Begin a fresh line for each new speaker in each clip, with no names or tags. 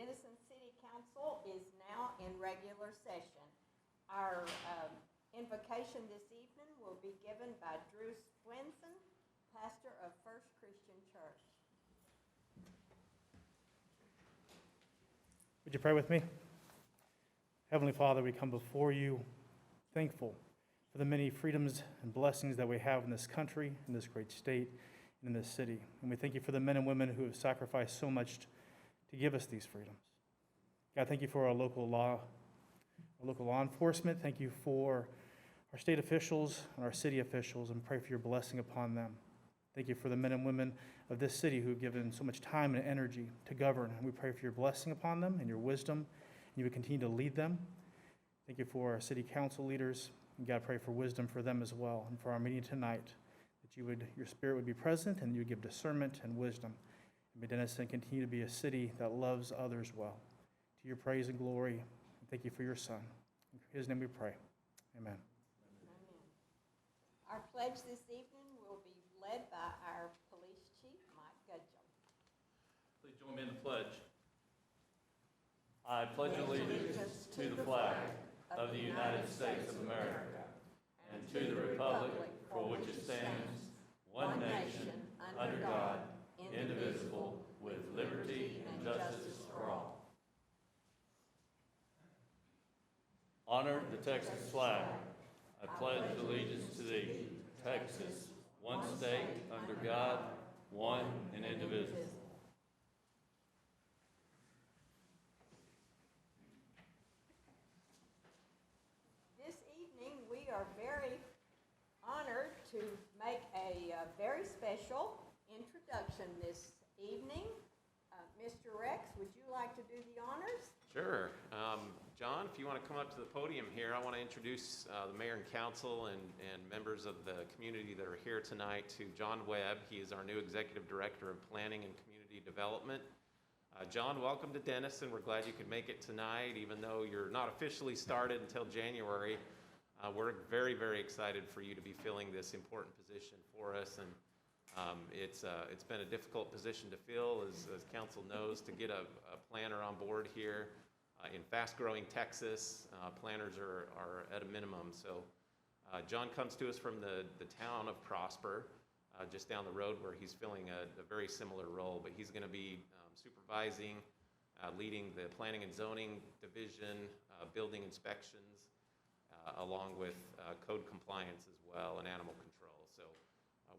Denison City Council is now in regular session. Our invocation this evening will be given by Drew Swinson, pastor of First Christian Church.
Would you pray with me? Heavenly Father, we come before you thankful for the many freedoms and blessings that we have in this country, in this great state, and in this city. And we thank you for the men and women who have sacrificed so much to give us these freedoms. God, thank you for our local law enforcement. Thank you for our state officials and our city officials, and pray for your blessing upon them. Thank you for the men and women of this city who have given so much time and energy to govern. And we pray for your blessing upon them and your wisdom, and you would continue to lead them. Thank you for our city council leaders. And God, pray for wisdom for them as well, and for our meeting tonight, that your spirit would be present and you would give discernment and wisdom. And may Denison continue to be a city that loves others well. To your praise and glory, and thank you for your Son. In his name we pray. Amen.
Amen. Our pledge this evening will be led by our police chief, Mike Gudgel.
Please join me in the pledge. I pledge allegiance to the flag of the United States of America and to the republic for which it stands, one nation, under God, indivisible, with liberty and justice for all. Honor the Texas flag. I pledge allegiance to thee, Texas, one state, under God, one and indivisible.
This evening, we are very honored to make a very special introduction this evening. Mr. Rex, would you like to do the honors?
Sure. John, if you want to come up to the podium here, I want to introduce the mayor and council and members of the community that are here tonight to John Webb. He is our new executive director of planning and community development. John, welcome to Denison. We're glad you could make it tonight, even though you're not officially started until January. We're very, very excited for you to be filling this important position for us, and it's been a difficult position to fill, as council knows, to get a planner on board here. In fast-growing Texas, planners are at a minimum. So John comes to us from the town of Prosper, just down the road, where he's filling a very similar role, but he's going to be supervising, leading the planning and zoning division, building inspections, along with code compliance as well, and animal control. So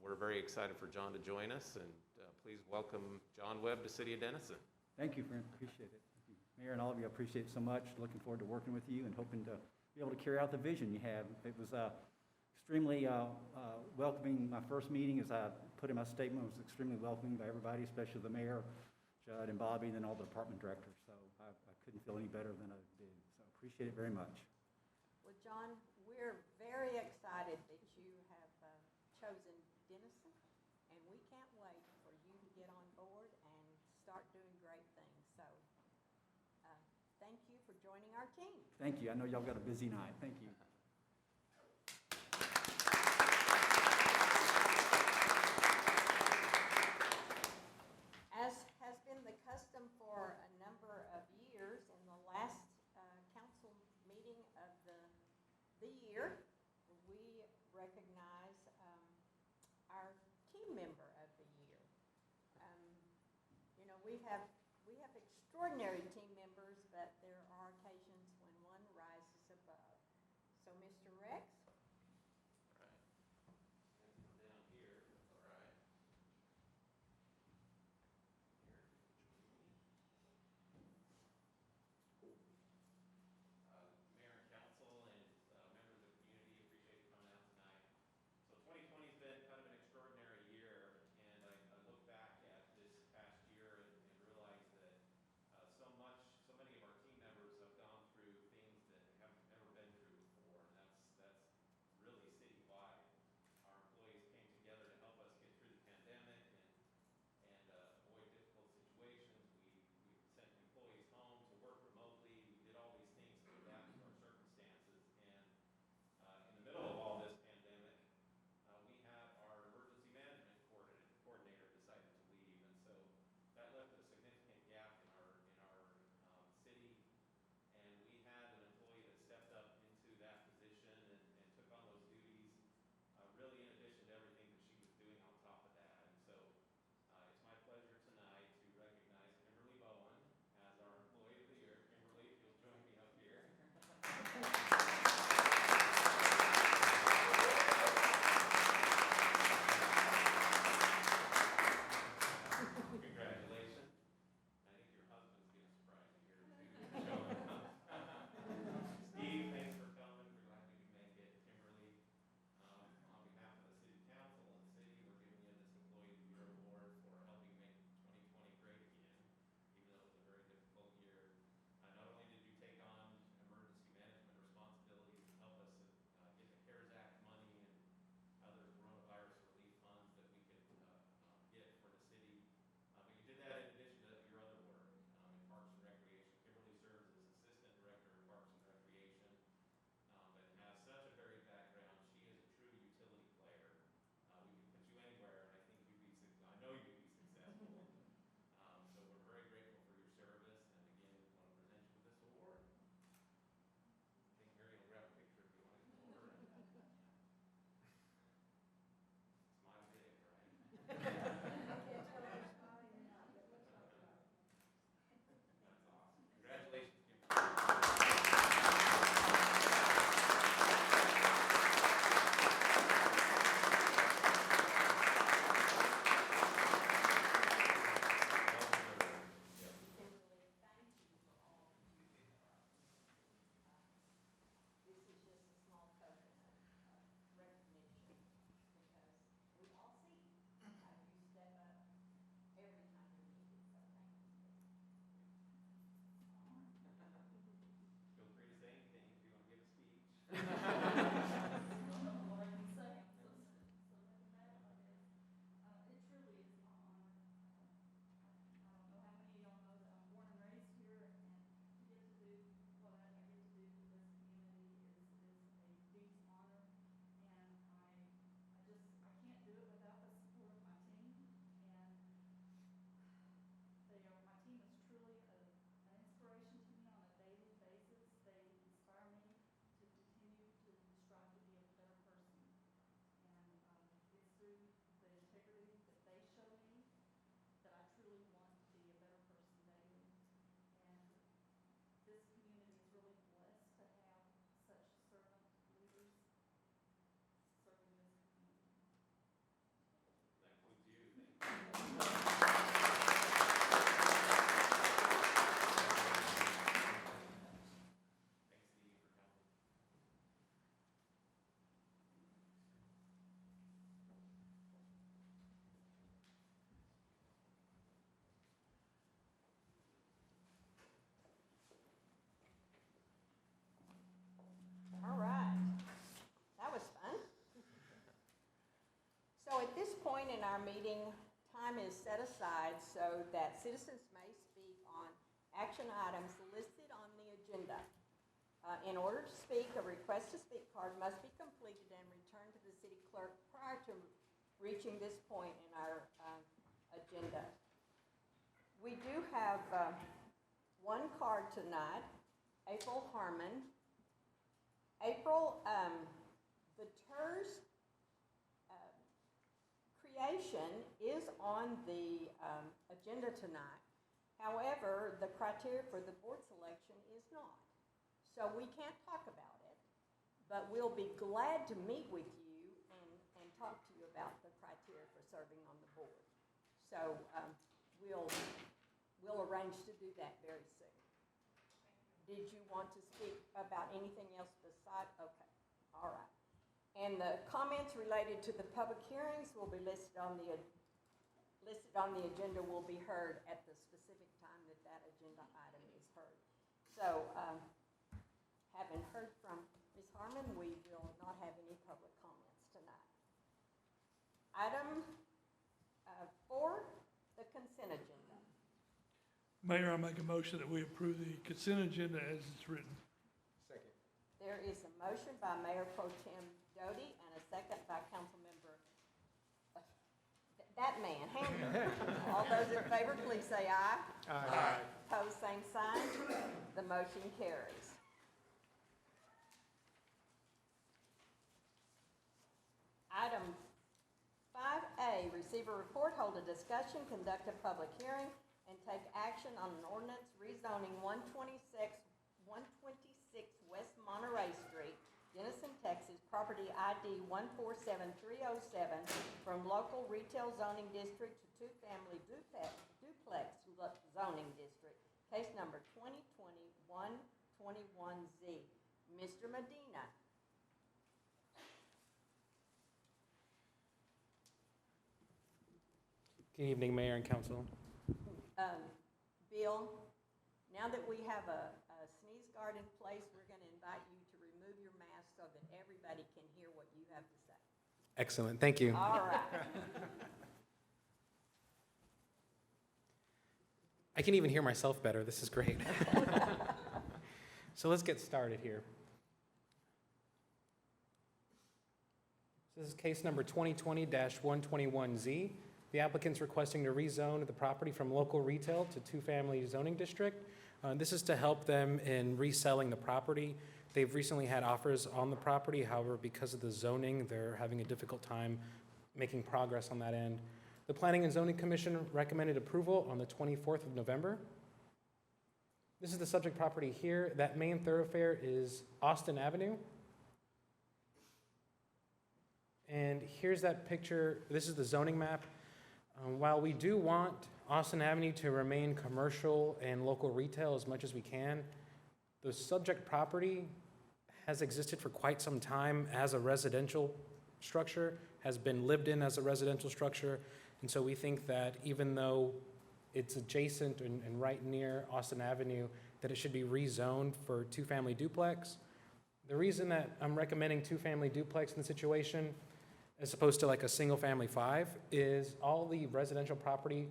we're very excited for John to join us, and please welcome John Webb to City of Denison.
Thank you, friend. Appreciate it. Thank you. Mayor and all of you, I appreciate it so much. Looking forward to working with you and hoping to be able to carry out the vision you have. It was extremely welcoming. My first meeting, as I put in my statement, was extremely welcoming by everybody, especially the mayor, Judd, and Bobby, and then all the department directors. So I couldn't feel any better than I did. So I appreciate it very much.
Well, John, we're very excited that you have chosen Denison, and we can't wait for you to get on board and start doing great things. So thank you for joining our team.
Thank you. I know y'all got a busy night. Thank you.
As has been the custom for a number of years, in the last council meeting of the year, we recognize our team member of the year. We have extraordinary team members, but there are occasions when one rises above. So, Mr. Rex?
All right. Down here, all right. Mayor and council and members of the community, appreciate you coming out tonight. So 2020 has been kind of an extraordinary year, and I look back at this past year and realize that so much
point in our meeting, time is set aside so that citizens may speak on action items listed on the agenda. In order to speak, a request to speak card must be completed and returned to the city clerk prior to reaching this point in our agenda. We do have one card tonight, April Harmon. April, the TERS creation is on the agenda tonight. However, the criteria for the board selection is not. So we can't talk about it, but we'll be glad to meet with you and talk to you about the criteria for serving on the board. So we'll arrange to do that very soon. Did you want to speak about anything else besides? Okay, all right. And the comments related to the public hearings will be listed on the agenda, will be heard at the specific time that agenda item is heard. So, having heard from Ms. Harmon, we will not have any public comments tonight. Item 4, the consent agenda.
Mayor, I make a motion that we approve the consent agenda as it's written.
Second.
There is a motion by Mayor Pro Tem Doty and a second by Councilmember, that man, Hander. All those in favor, please say aye.
Aye.
Pose same sign. The motion carries. Item 5A, receive a report, hold a discussion, conduct a public hearing, and take action on an ordinance rezoning 126 West Monterey Street, Denison, Texas, property ID 147307, from local retail zoning district to two-family duplex zoning district. Case number 2020-121Z. Mr. Medina.
Good evening, Mayor and Council.
Bill, now that we have a sneeze guard in place, we're going to invite you to remove your mask so that everybody can hear what you have to say.
Excellent, thank you.
All right.
I can even hear myself better, this is great. So let's get started here. This is case number 2020-121Z. The applicant's requesting to rezone the property from local retail to two-family zoning district. This is to help them in reselling the property. They've recently had offers on the property, however, because of the zoning, they're having a difficult time making progress on that end. The Planning and Zoning Commission recommended approval on the 24th of November. This is the subject property here. That main thoroughfare is Austin Avenue. And here's that picture. This is the zoning map. While we do want Austin Avenue to remain commercial and local retail as much as we can, the subject property has existed for quite some time as a residential structure, has been lived in as a residential structure, and so we think that even though it's adjacent and right near Austin Avenue, that it should be rezoned for two-family duplex. The reason that I'm recommending two-family duplex in the situation as opposed to like a single-family 5 is all the residential property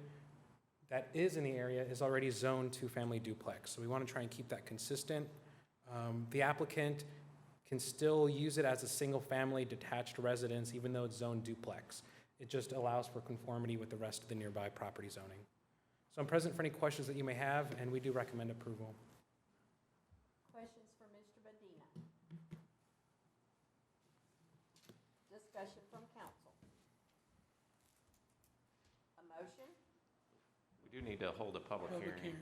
that is in the area is already zoned two-family duplex. So we want to try and keep that consistent. The applicant can still use it as a single-family detached residence even though it's zoned duplex. It just allows for conformity with the rest of the nearby property zoning. So I'm present for any questions that you may have, and we do recommend approval.
Questions for Mr. Medina? Discussion from council. A motion?
We do need to hold a public hearing.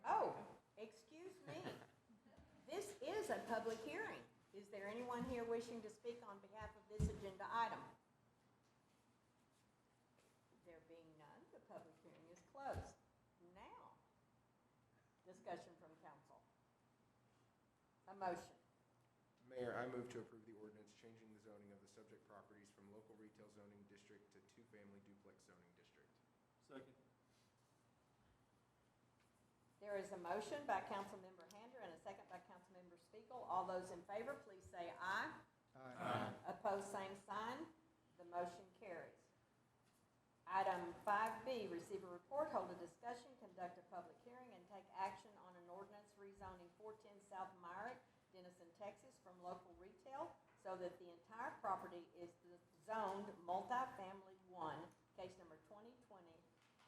Oh, excuse me. This is a public hearing. Is there anyone here wishing to speak on behalf of this agenda item? There being none, the public hearing is closed. Now, discussion from council. A motion.
Mayor, I move to approve the ordinance changing the zoning of the subject properties from local retail zoning district to two-family duplex zoning district.
Second.
There is a motion by Councilmember Hander and a second by Councilmember Spiegel. All those in favor, please say aye.
Aye.
Opposed, same sign. The motion carries. Item 5B, receive a report, hold a discussion, conduct a public hearing, and take action on an ordinance rezoning 410 South Myrick, Denison, Texas, from local retail so that the entire property is zoned multifamily 1, case number 2020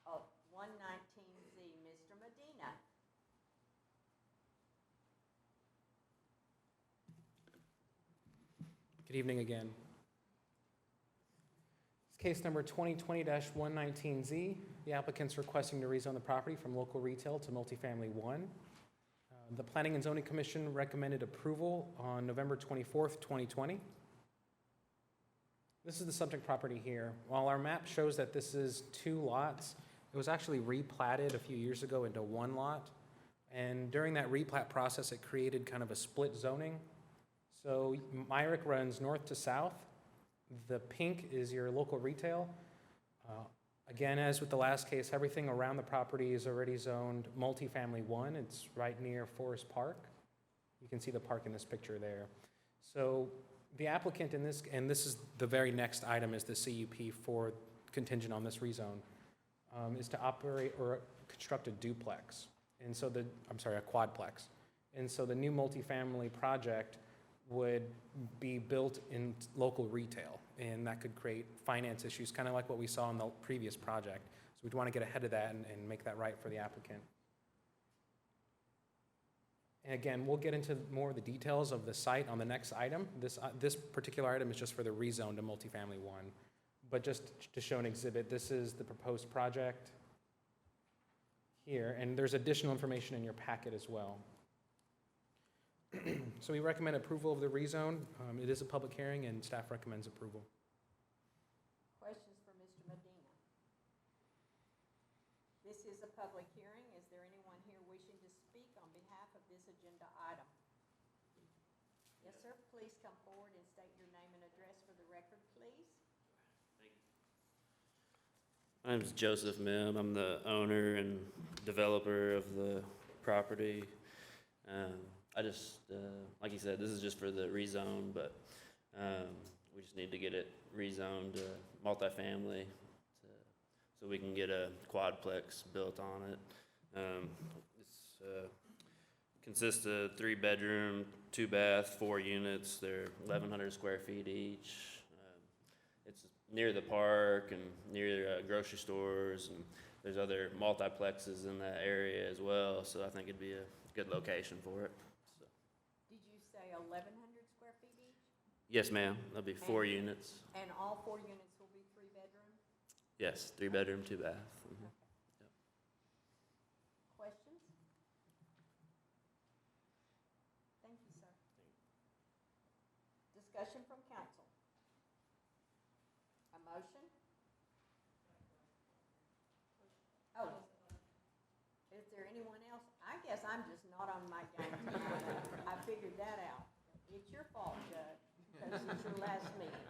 of 119Z. Mr. Medina.
Good evening again. It's case number 2020-119Z. The applicant's requesting to rezone the property from local retail to multifamily 1. The Planning and Zoning Commission recommended approval on November 24th, 2020. This is the subject property here. While our map shows that this is 2 lots, it was actually replatted a few years ago into 1 lot. And during that replat process, it created kind of a split zoning. So Myrick runs north to south. The pink is your local retail. Again, as with the last case, everything around the property is already zoned multifamily 1. It's right near Forest Park. You can see the park in this picture there. So the applicant in this, and this is the very next item, is the CUP for contingent on this rezone, is to operate or construct a duplex. And so a quadplex. And so the new multifamily project would be built in local retail, and that could create finance issues, kind of like what we saw in the previous project. So we'd want to get ahead of that and make that right for the applicant. And again, we'll get into more of the details of the site on the next item. This particular item is just for the rezone to multifamily 1. But just to show an exhibit, this is the proposed project here, and there's additional information in your packet as well. So we recommend approval of the rezone. It is a public hearing, and staff recommends approval.
Questions for Mr. Medina? This is a public hearing. Is there anyone here wishing to speak on behalf of this agenda item? Yes, sir. Please come forward and state your name and address for the record, please.
My name is Joseph Mim. I'm the owner and developer of the property. I just, like you said, this is just for the rezone, but we just need to get it rezoned to multifamily so we can get a quadplex built on it. It consists of 3-bedroom, 2-bath, 4 units. They're 1,100 square feet each. It's near the park and near grocery stores, and there's other multiplexes in that area as well, so I think it'd be a good location for it. So.
Did you say 1,100 square feet each?
Yes, ma'am. That'll be 4 units.
And all 4 units will be 3 bedrooms?
Yes, 3-bedroom, 2-bath. Mm-hmm.
Okay. Questions? Thank you, sir. Discussion from council. A motion? Oh, is there anyone else? I guess I'm just not on my game tonight. I figured that out. It's your fault, Judge, because it's your last meeting.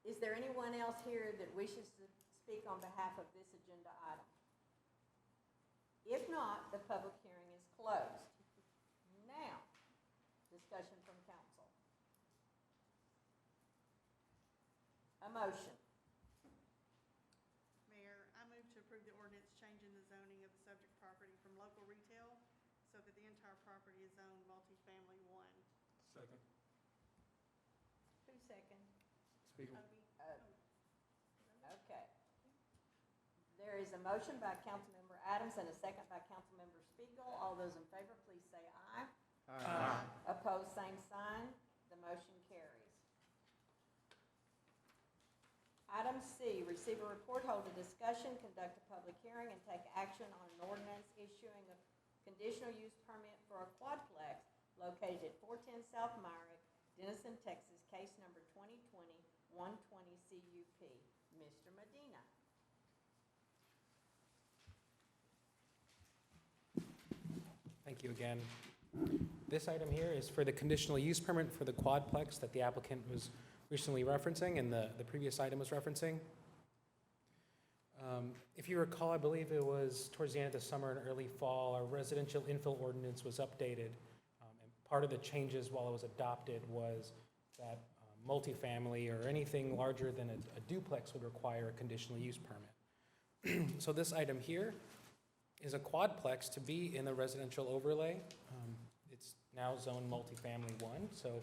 Is there anyone else here that wishes to speak on behalf of this agenda item? If not, the public hearing is closed. Now, discussion from council. A motion.
Mayor, I move to approve the ordinance changing the zoning of the subject property from local retail so that the entire property is zoned multifamily 1.
Second.
Who second?
Spiegel.
Okay. There is a motion by Councilmember Adams and a second by Councilmember Spiegel. All those in favor, please say aye.
Aye.
Opposed, same sign. The motion carries. Item C, receive a report, hold a discussion, conduct a public hearing, and take action on an ordinance issuing a conditional use permit for a quadplex located at 410 South Myrick, Denison, Texas, case number 2020-120 CUP. Mr. Medina.
Thank you again. This item here is for the conditional use permit for the quadplex that the applicant was recently referencing and the previous item was referencing. If you recall, I believe it was towards the end of the summer and early fall, our residential infill ordinance was updated. And part of the changes while it was adopted was that multifamily or anything larger than a duplex would require a conditional use permit. So this item here is a quadplex to be in the residential overlay. It's now zone multifamily 1, so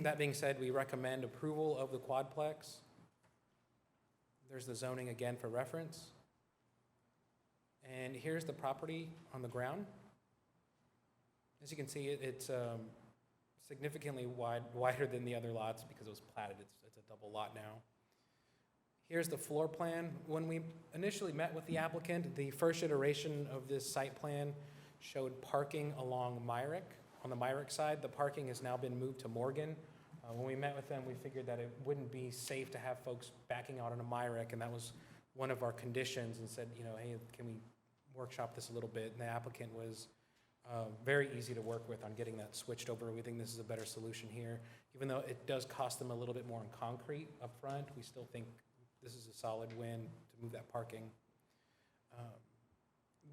that being said, we recommend approval of the quadplex. There's the zoning again for reference. And here's the property on the ground. As you can see, it's significantly wider than the other lots because it was platted. It's a double lot now. Here's the floor plan. When we initially met with the applicant, the first iteration of this site plan showed parking along Myrick. On the Myrick side, the parking has now been moved to Morgan. When we met with them, we figured that it wouldn't be safe to have folks backing out onto Myrick, and that was one of our conditions, and said, you know, hey, can we workshop this a little bit? And the applicant was very easy to work with on getting that switched over. We think this is a better solution here. Even though it does cost them a little bit more in concrete up front, we still think this is a solid win to move that parking.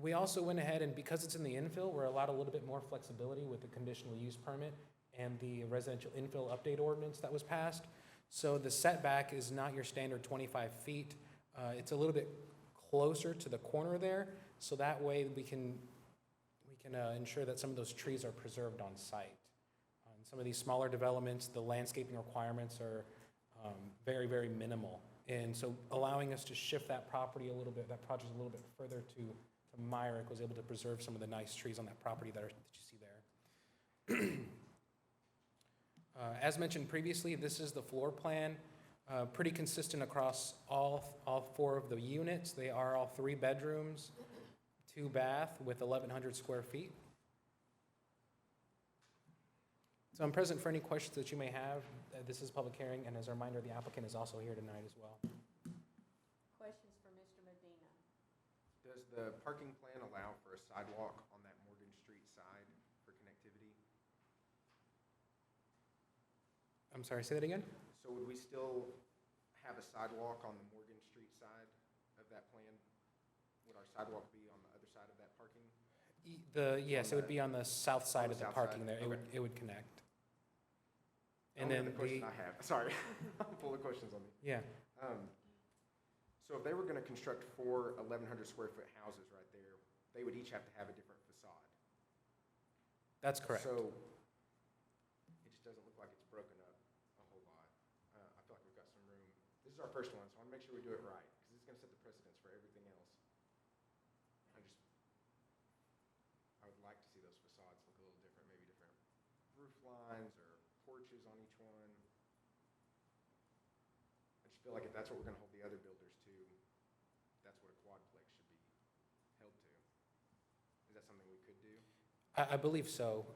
We also went ahead, and because it's in the infill, we're allowed a little bit more flexibility with the conditional use permit and the residential infill update ordinance that was passed. So the setback is not your standard 25 feet. It's a little bit closer to the corner there, so that way we can ensure that some of those trees are preserved on site. On some of these smaller developments, the landscaping requirements are very, very minimal. And so allowing us to shift that property a little bit, that project a little bit further to Myrick, was able to preserve some of the nice trees on that property that you see there. As mentioned previously, this is the floor plan, pretty consistent across all 4 of the units. They are all 3 bedrooms, 2 bath with 1,100 square feet. So I'm present for any questions that you may have. This is a public hearing, and as a reminder, the applicant is also here tonight as well.
Questions for Mr. Medina?
Does the parking plan allow for a sidewalk on that Morgan Street side for connectivity?
I'm sorry, say that again?
So would we still have a sidewalk on the Morgan Street side of that plan? Would our sidewalk be on the other side of that parking?
Yes, it would be on the south side of the
south
parking
side,
there.
okay.
It would connect. And
Only
then
the question I have, sorry, I'm full of questions on me.
yeah,
So if they were gonna construct 4 1,100 square foot houses right there, they would each have to have a different facade.
that's correct.
So it just doesn't look like it's broken up a whole lot. I feel like we've got some room. This is our first one, so I wanna make sure we do it right, because it's gonna set the precedence for everything else. I would like to see those facades look a little different, maybe different roof lines or porches on each one. I just feel like if that's what we're gonna hold the other builders to, that's what a quadplex should be held to. Is that something we could do?
I believe so.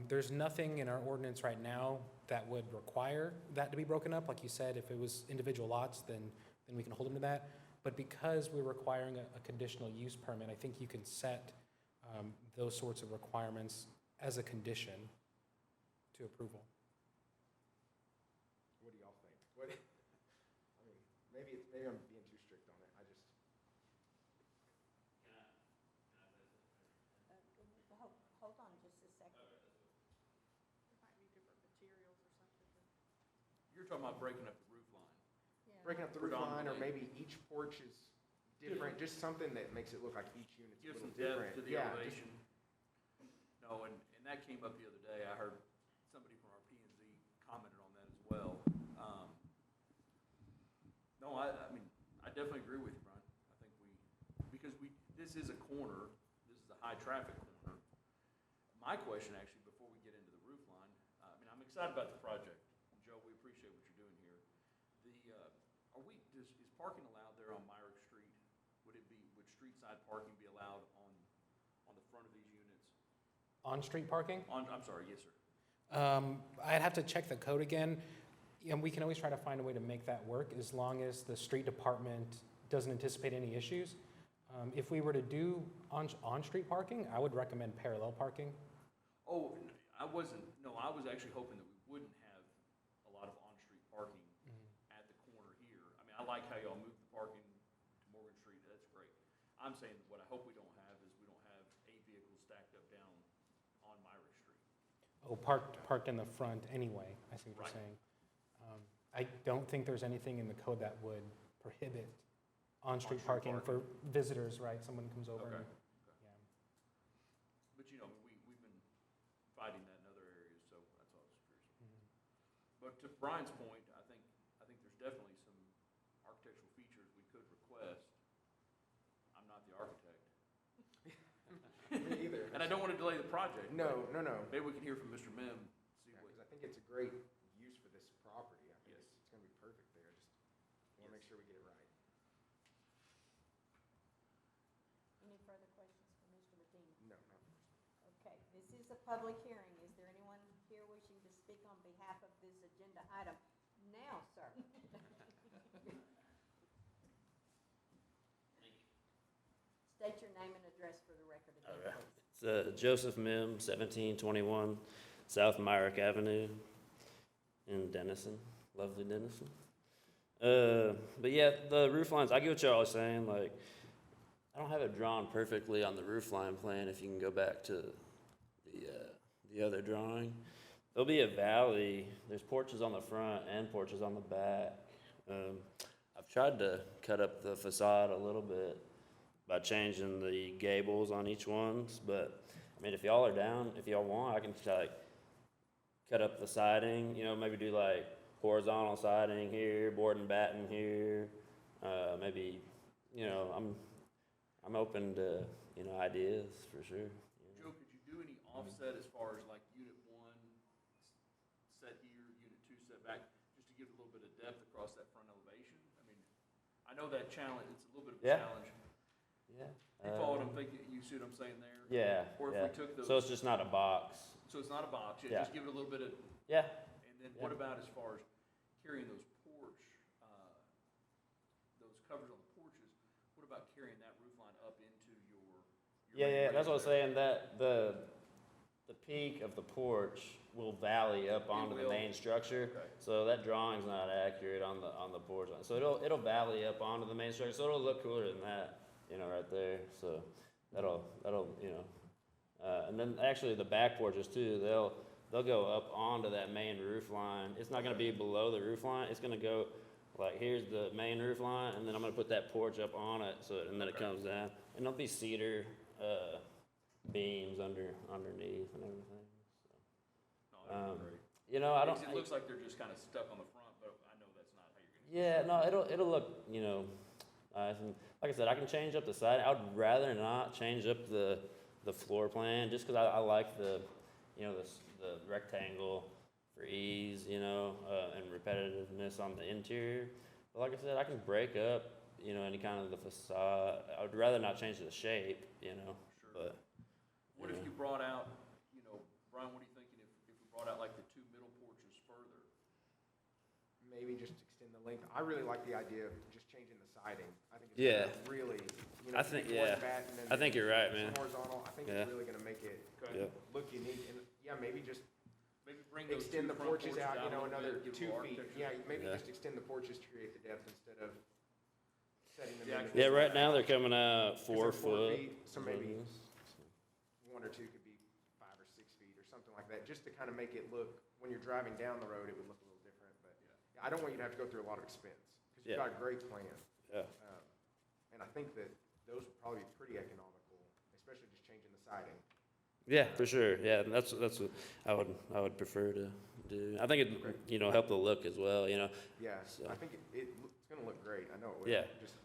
There's nothing in our ordinance right now that would require that to be broken up. Like you said, if it was individual lots, then we can hold them to that. But because we're requiring a conditional use permit, I think you can set those sorts of requirements as a condition to approval.
What do y'all think? I mean, maybe I'm being too strict on it.
Hold on just a second.
There might be different materials or something.
You're talking about breaking up the roof line.
Yeah.
breaking up the roof line, or
Predominantly.
maybe each porch is different, just something that makes it look like each unit's a
Give
little
some depth
different.
to the
Yeah,
elevation. No, and that came up the other day. I heard somebody from our P and Z commented on that as well. No, I mean, I definitely agree with you, Brian. I think because this is a corner, this is a high traffic corner. My question actually, before we get into the roof line, I mean, I'm excited about the project. Joe, we appreciate what you're doing here. Is parking allowed there on Myrick Street? Would street side parking be allowed on the front of these units?
On-street parking?
I'm sorry, yes, sir.
I'd have to check the code again, and we can always try to find a way to make that work as long as the street department doesn't anticipate any issues. If we were to do on-street parking, I would recommend parallel parking.
Oh, I was actually hoping that we wouldn't have a lot of on-street parking at the corner here. I mean, I like how y'all moved the parking to Morgan Street, that's great. I'm saying what I hope we don't have is we don't have 8 vehicles stacked up down on Myrick Street.
Oh, parked in the front anyway, I see what
Right.
you're saying. I don't think there's anything in the code that would prohibit on-street
On-street
parking for
parking.
visitors, right? Someone comes over
Okay.
and, yeah.
But you know, we've been fighting that in other areas, so that's all I was curious about.
Mhm.
But to Brian's point, I think there's definitely some architectural features we could request. I'm not the architect.
Me either.
And I don't want to delay the project.
No,
but
no, no.
Maybe we can hear from Mr. Mim, see what.
Because I think it's a great use for this property. I think
Yes.
it's gonna be perfect there. Just wanna make sure we get it right.
Any further questions for Mr. Medina?
No, not first.
Okay, this is a public hearing. Is there anyone here wishing to speak on behalf of this agenda item? Now, sir. State your name and address for the record
All
again,
right.
please.
It's Joseph Mim, 1721 South Myrick Avenue in Denison, lovely Denison. But yeah, the roof lines, I get what y'all are saying, like, I don't have it drawn perfectly on the roof line plan, if you can go back to the other drawing. There'll be a valley, there's porches on the front and porches on the back. I've tried to cut up the facade a little bit by changing the gables on each ones, but, I mean, if y'all are down, if y'all want, I can, like, cut up the siding, you know, maybe do, like, horizontal siding here, board and batten here, maybe, you know, I'm open to, you know, ideas for sure.
Joe, could you do any offset as far as like unit 1 set here, unit 2 set back, just to give a little bit of depth across that front elevation? I mean, I know that challenge, it's a little bit of a
Yeah.
challenge.
Yeah.
You follow what I'm thinking, you see what I'm saying there?
Yeah.
Or if
yeah.
we took those.
So it's just not a box.
So it's not a box,
Yeah.
just give it a little bit of,
Yeah.
and then what
Yeah.
about as far as carrying those those covers on the porches, what about carrying that roof line up into your
Yeah,
main
yeah, that's what I was
raised
saying, that the peak of the porch will valley up onto the
will.
main structure.
Okay.
So that drawing's not accurate on the porch line. So it'll valley up onto the main structure, so it'll look cooler than that, you know, right there. So that'll, you know. And then actually the back porches too, they'll go up onto that main roof line. It's not gonna be below the roof line, it's gonna go, like, here's the main roof line, and then I'm gonna put that porch up on it, so, and then it
Okay.
comes down. And there'll be cedar, beams underneath and everything.
No, that'd be
Um,
great.
You know, I don't.
Because it looks like they're just kind of stuck on the front, but I know that's not how you're gonna.
Yeah, no, it'll look, you know, nice. And like I said, I can change up the siding. I would rather not change up the floor plan, just because I like the, you know, the rectangle for ease, you know, and repetitiveness on the interior. But like I said, I can break up, you know, any kind of the facade. I would rather not change the shape, you know,
Sure.
but.
What if you brought out, you know, Brian, what are you thinking if we brought out like the 2 middle porches further?
Maybe just extend the length. I really like the idea of just changing the siding. I think it's
Yeah.
gonna really, you know,
I think-
if you do one
yeah.
batt and then
I think you're right,
some
man.
horizontal, I think
Yeah.
it's really gonna make it
Okay.
Yep.
look unique. And yeah, maybe just
Maybe bring those
extend
two
the
front
porches out, you know,
a little
another
bit, give
2
more
feet.
architecture.
Yeah, maybe
Yeah.
just extend the porches to create the depth instead of setting them
Yeah,
individually.
Yeah, right now they're coming out 4
'Cause they're 4
foot.
feet, so maybe 1 or 2 could be 5 or 6 feet or something like that, just to kind of make it look, when you're driving down the road, it would look a little different. But I don't want you to have to go through a lot of expense, because you've
Yeah.
got a great plan.
Yeah.
And I think that those would probably be pretty economical, especially just changing the siding.
Yeah, for sure. Yeah, that's what I would prefer to do. I think it, you know, help the look as well, you know.
Yeah,
So-
I think it's gonna look great, I know it will.
Yeah.
Just,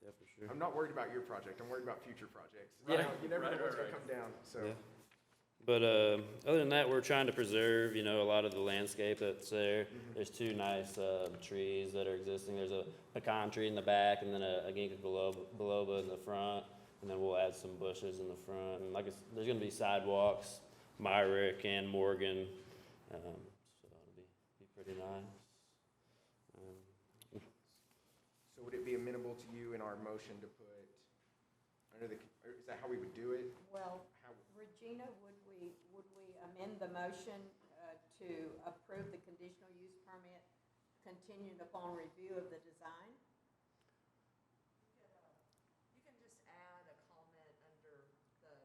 Yeah, for sure.
I'm not worried about your project, I'm worried about future projects.
Yeah.
You know, you never know
Right,
what's
right,
gonna come down, so.
Yeah. But other than that, we're trying to preserve, you know, a lot of the landscape that's there. There's 2 nice trees that are existing. There's a pecan tree in the back, and then a ginkgo biloba in the front, and then we'll add some bushes in the front. And like there's gonna be sidewalks, Myrick and Morgan, so it'll be pretty nice.
So would it be amenable to you in our motion to put under the, or is that how we would do it?
Well,
How,
Regina, would we amend the motion to approve the conditional use permit contingent upon review of the design?
You can just add a comment under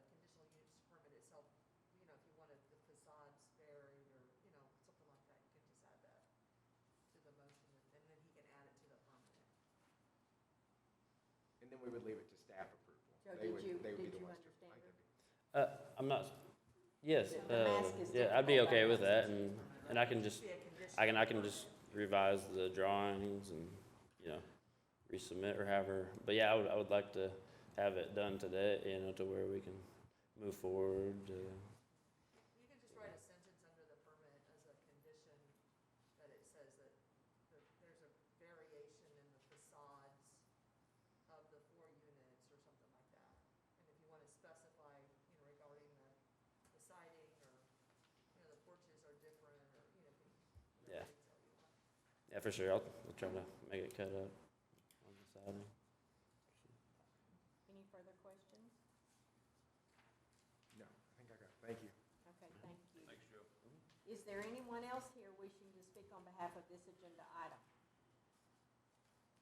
the conditional use permit itself, you know, if you wanted the facades buried or, you know, something like that, you can just add that.
then we would leave it to staff approval.
Joe,
They
did
would-
you,
they would be
did
the
you
ones to-
understand
I
her?
think that'd be-
I'm not, yes,
The mask is
yeah, I'd be
difficult,
okay
though.
with that, and I can just,
Be a condition.
I can just revise the drawings and, you know, resubmit or have her, but yeah, I would like to have it done today, you know, to where we can move forward,
You could just write a sentence under the permit as a condition that it says that there's a variation in the facades of the 4 units or something like that. And if you want to specify, you know, regarding the siding or, you know, the porches are different or, you know,
Yeah.
whatever detail you want.
yeah, for sure, I'll try to make it cut up on the siding.
Any further questions?
No, I think I got it. Thank you.
Okay, thank you.
Thanks, Joe.
Is there anyone else here wishing to speak on behalf of this agenda item?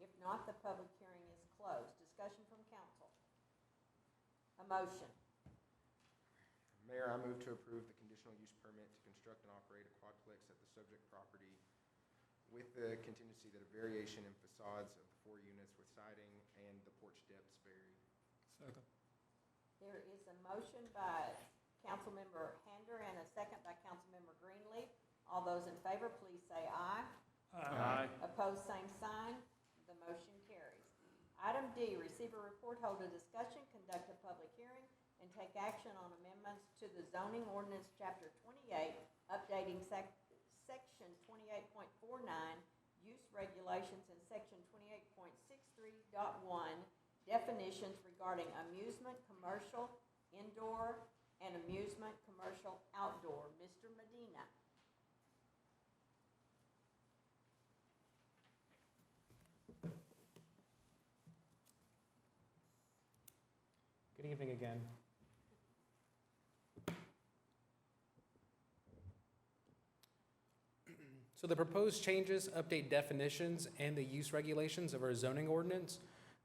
If not, the public hearing is closed. Discussion from council. A motion.
Mayor, I move to approve the conditional use permit to construct and operate a quadplex at the subject property with the contingency that a variation in facades of the 4 units with siding and the porch depths vary.
Second.
There is a motion by Councilmember Hander and a second by Councilmember Greenleaf. All those in favor, please say aye.
Aye.
Opposed, same sign. The motion carries. Item D, receive a report, hold a discussion, conduct a public hearing, and take action on amendments to the zoning ordinance, Chapter 28, updating Section 28.49, use regulations, and Section 28.63.1, definitions regarding amusement, commercial, indoor, and amusement, commercial, outdoor. Mr. Medina.
Good evening again. So the proposed changes update definitions and the use regulations of our zoning ordinance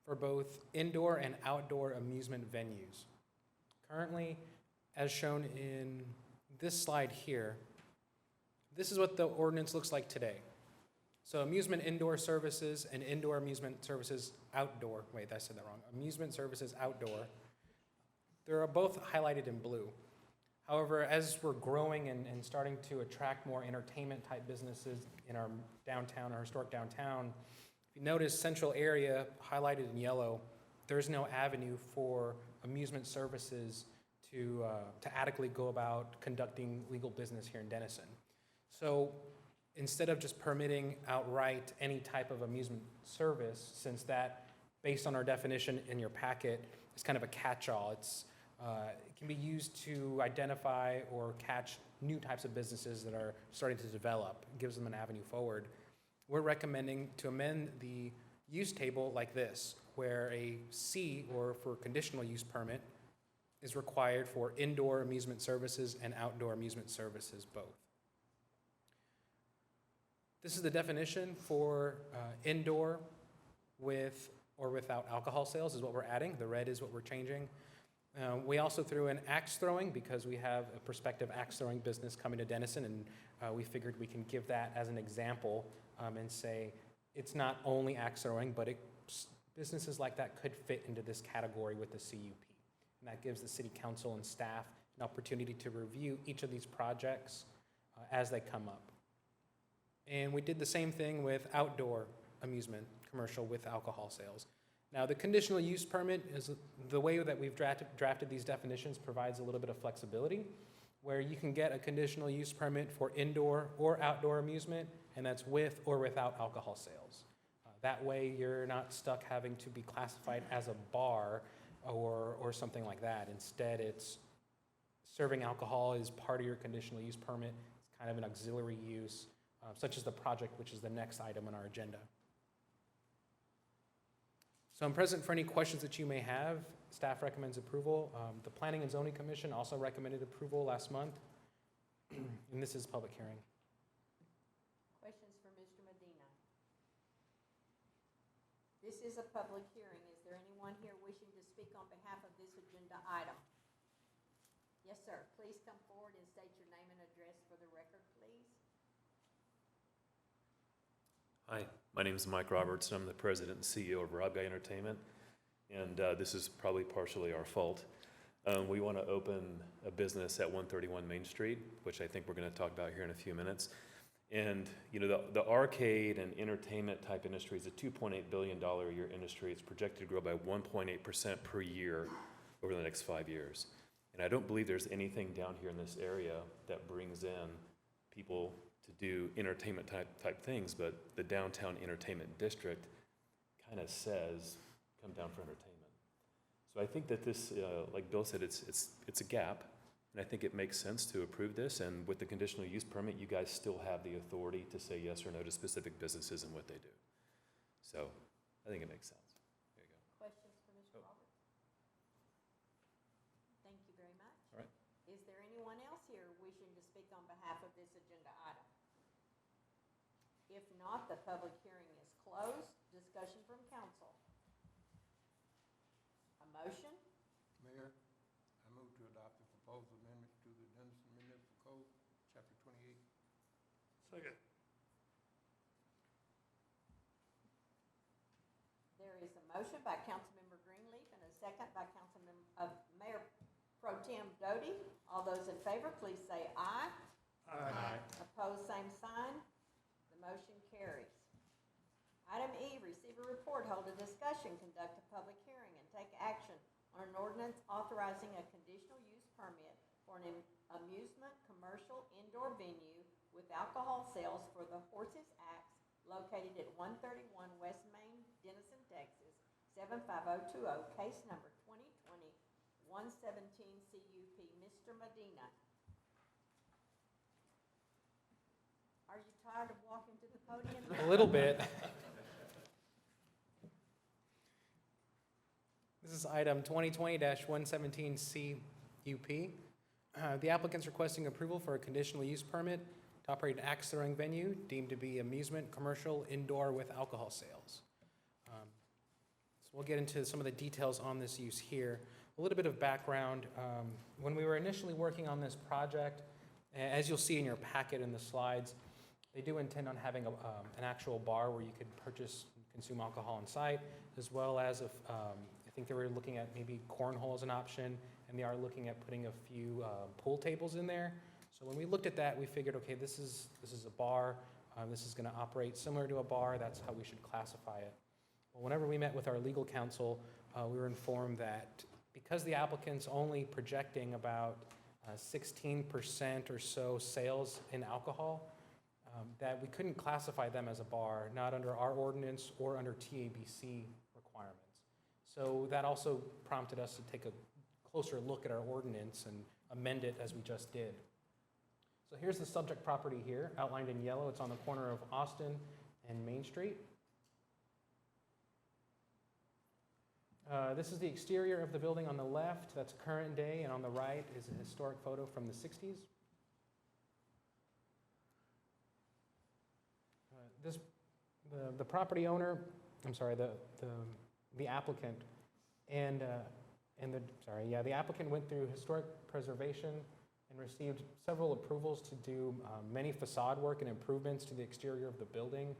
for both indoor and outdoor amusement venues. Currently, as shown in this slide here, this is what the ordinance looks like today. So amusement indoor services and indoor amusement services outdoor, wait, I said that wrong. Amusement services outdoor, they're both highlighted in blue. However, as we're growing and starting to attract more entertainment-type businesses in our downtown, our historic downtown, if you notice central area highlighted in yellow, there's no avenue for amusement services to adequately go about conducting legal business here in Denison. So instead of just permitting outright any type of amusement service, since that, based on our definition in your packet, is kind of a catch-all, it can be used to identify or catch new types of businesses that are starting to develop. It gives them an avenue forward. We're recommending to amend the use table like this, where a C, or for conditional use permit, is required for indoor amusement services and outdoor amusement services both. This is the definition for indoor with or without alcohol sales is what we're adding. The red is what we're changing. We also threw in axe throwing because we have a prospective axe throwing business coming to Denison, and we figured we can give that as an example and say it's not only axe throwing, but businesses like that could fit into this category with the CUP. And that gives the city council and staff an opportunity to review each of these projects as they come up. And we did the same thing with outdoor amusement, commercial with alcohol sales. Now, the conditional use permit is the way that we've drafted these definitions provides a little bit of flexibility, where you can get a conditional use permit for indoor or outdoor amusement, and that's with or without alcohol sales. That way, you're not stuck having to be classified as a bar or something like that. Instead, it's serving alcohol is part of your conditional use permit. It's kind of an auxiliary use, such as the project, which is the next item on our agenda. So I'm present for any questions that you may have. Staff recommends approval. The Planning and Zoning Commission also recommended approval last month, and this is public hearing.
Questions for Mr. Medina? This is a public hearing. Is there anyone here wishing to speak on behalf of this agenda item? Yes, sir. Please come forward and state your name and address for the record, please.
Hi, my name is Mike Roberts, and I'm the president and CEO of Rob Guy Entertainment. and this is probably partially our fault. We want to open a business at 131 Main Street, which I think we're going to talk about here in a few minutes. And, you know, the arcade and entertainment type industry is a $2.8 billion a year industry. It's projected to grow by 1.8% per year over the next 5 years. And I don't believe there's anything down here in this area that brings in people to do entertainment type things, but the downtown entertainment district kind of says, come down for entertainment. So I think that this, like Bill said, it's a gap. And I think it makes sense to approve this, and with the conditional use permit, you guys still have the authority to say yes or no to specific businesses and what they do. So I think it makes sense. There you go.
Questions for Mr. Roberts? Thank you very much.
All right.
Is there anyone else here wishing to speak on behalf of this agenda item? If not, the public hearing is closed. Discussion from council. A motion?
Mayor, I move to adopt the proposed amendments to the Denison Municipal Code, Chapter 28.
Second.
There is a motion by Councilmember Greenleaf and a second by Mayor Pro Tem Doty. All those in favor, please say aye.
Aye.
Opposed, same sign. The motion carries. Item E, receive a report, hold a discussion, conduct a public hearing, and take action on an ordinance authorizing a conditional use permit for an amusement commercial indoor venue with alcohol sales for the Horses Axe located at 131 West Main, Denison, Texas, 75020, case number 2020-117 CUP. Mr. Medina. Are you tired of walking to the podium?
A little bit. This is item 2020-117 CUP. The applicant's requesting approval for a conditional use permit to operate an axe throwing venue deemed to be amusement, commercial, indoor with alcohol sales. So we'll get into some of the details on this use here. A little bit of background. When we were initially working on this project, as you'll see in your packet in the slides, they do intend on having an actual bar where you could purchase and consume alcohol on site, as well as I think they were looking at maybe cornhole as an option, and they are looking at putting a few pool tables in there. So when we looked at that, we figured, okay, this is a bar. This is going to operate similar to a bar. That's how we should classify it. Well, whenever we met with our legal counsel, we were informed that because the applicant's only projecting about 16% or so sales in alcohol, that we couldn't classify them as a bar, not under our ordinance or under TABC requirements. So that also prompted us to take a closer look at our ordinance and amend it as we just did. So here's the subject property here, outlined in yellow. It's on the corner of Austin and Main Street. This is the exterior of the building on the left. That's current day, and on the right is a historic photo from the 60s. The property owner, I'm sorry, the applicant, the applicant went through historic preservation and received several approvals to do many facade work and improvements to the exterior of the building.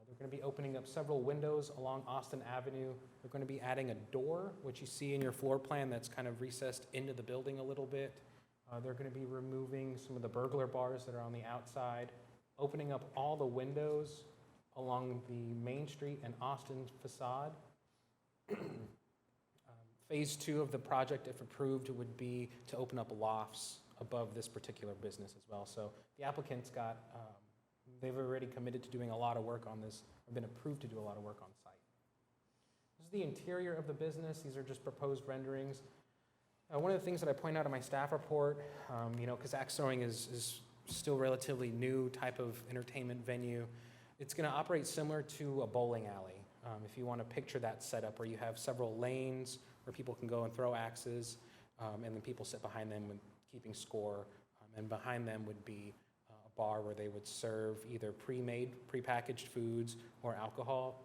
They're going to be opening up several windows along Austin Avenue. They're going to be adding a door, which you see in your floor plan that's kind of recessed into the building a little bit. They're going to be removing some of the burglar bars that are on the outside, opening up all the windows along the Main Street and Austin facade. Phase 2 of the project, if approved, would be to open up lofts above this particular business as well. So the applicant's got, they've already committed to doing a lot of work on this, or been approved to do a lot of work on site. This is the interior of the business. These are just proposed renderings. One of the things that I point out in my staff report, because axe throwing is still relatively new type of entertainment venue, it's going to operate similar to a bowling alley. If you want to picture that setup where you have several lanes where people can go and throw axes, and then people sit behind them with keeping score, and behind them would be a bar where they would serve either pre-made, pre-packaged foods or alcohol.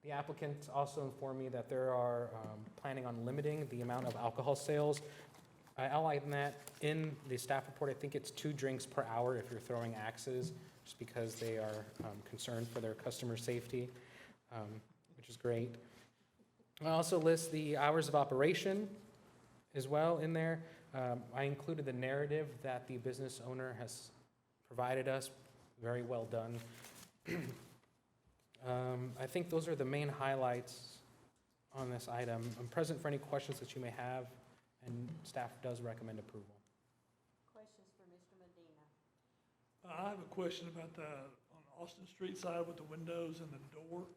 The applicants also informed me that they are planning on limiting the amount of alcohol sales. I outlined that in the staff report. I think it's 2 drinks per hour if you're throwing axes, just because they are concerned for their customer safety, which is great. I also list the hours of operation as well in there. I included the narrative that the business owner has provided us, very well done. I think those are the main highlights on this item. I'm present for any questions that you may have, and staff does recommend approval.
Questions for Mr. Medina?
I have a question about on Austin Street side with the windows and the door.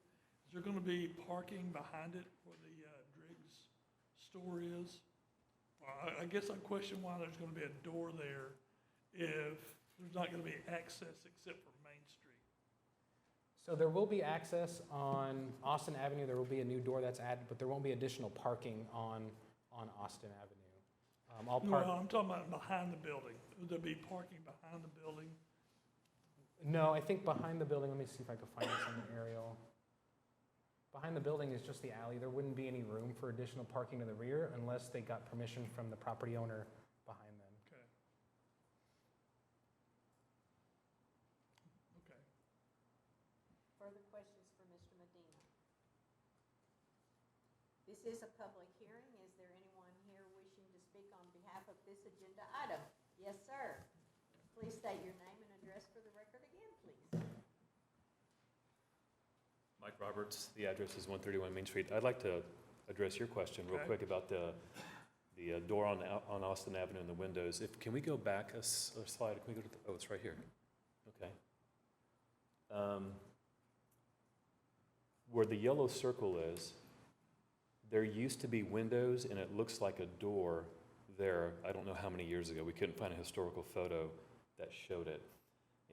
Is there gonna be parking behind it where the Driggs store is? I guess I question why there's gonna be a door there if there's not gonna be access except for Main Street.
So there will be access on Austin Avenue. There will be a new door that's added, but there won't be additional parking on Austin Avenue. All
No,
park.
I'm talking about behind the building. Would there be parking behind the building?
No, I think behind the building, let me see if I can find this on the aerial. Behind the building is just the alley. There wouldn't be any room for additional parking to the rear unless they got permission from the property owner behind them.
Okay. Okay.
Further questions for Mr. Medina? This is a public hearing. Is there anyone here wishing to speak on behalf of this agenda item? Yes, sir. Please state your name and address for the record again, please.
Mike Roberts, the address is 131 Main Street. I'd like to address your question real
Okay.
quick about the door on Austin Avenue and the windows. Can we go back a slide? Can we go to oh, it's right here. Okay. Where the yellow circle is, there used to be windows, and it looks like a door there. I don't know how many years ago. We couldn't find a historical photo that showed it.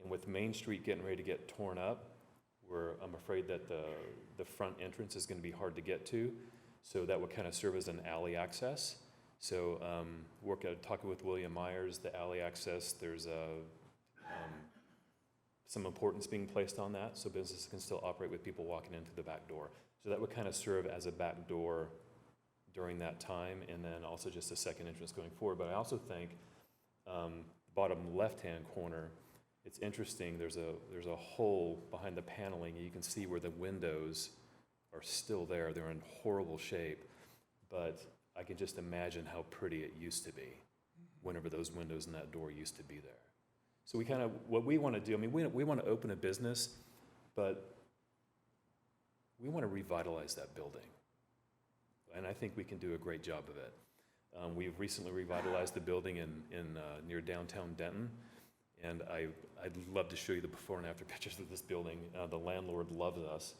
And with Main Street getting ready to get torn up, I'm afraid that the front entrance is going to be hard to get to, so that would kind of serve as an alley access. So talking with William Myers, the alley access, there's some importance being placed on that, so businesses can still operate with people walking into the back door. So that would kind of serve as a back door during that time, and then also just a second entrance going forward. But I also think bottom left-hand corner, it's interesting, there's a hole behind the paneling, and you can see where the windows are still there. They're in horrible shape, but I can just imagine how pretty it used to be whenever those windows and that door used to be there. So what we want to do, I mean, we want to open a business, but we want to revitalize that building. And I think we can do a great job of it. We've recently revitalized the building in near downtown Denton. And I'd love to show you the before and after pictures of this building. The landlord loves us,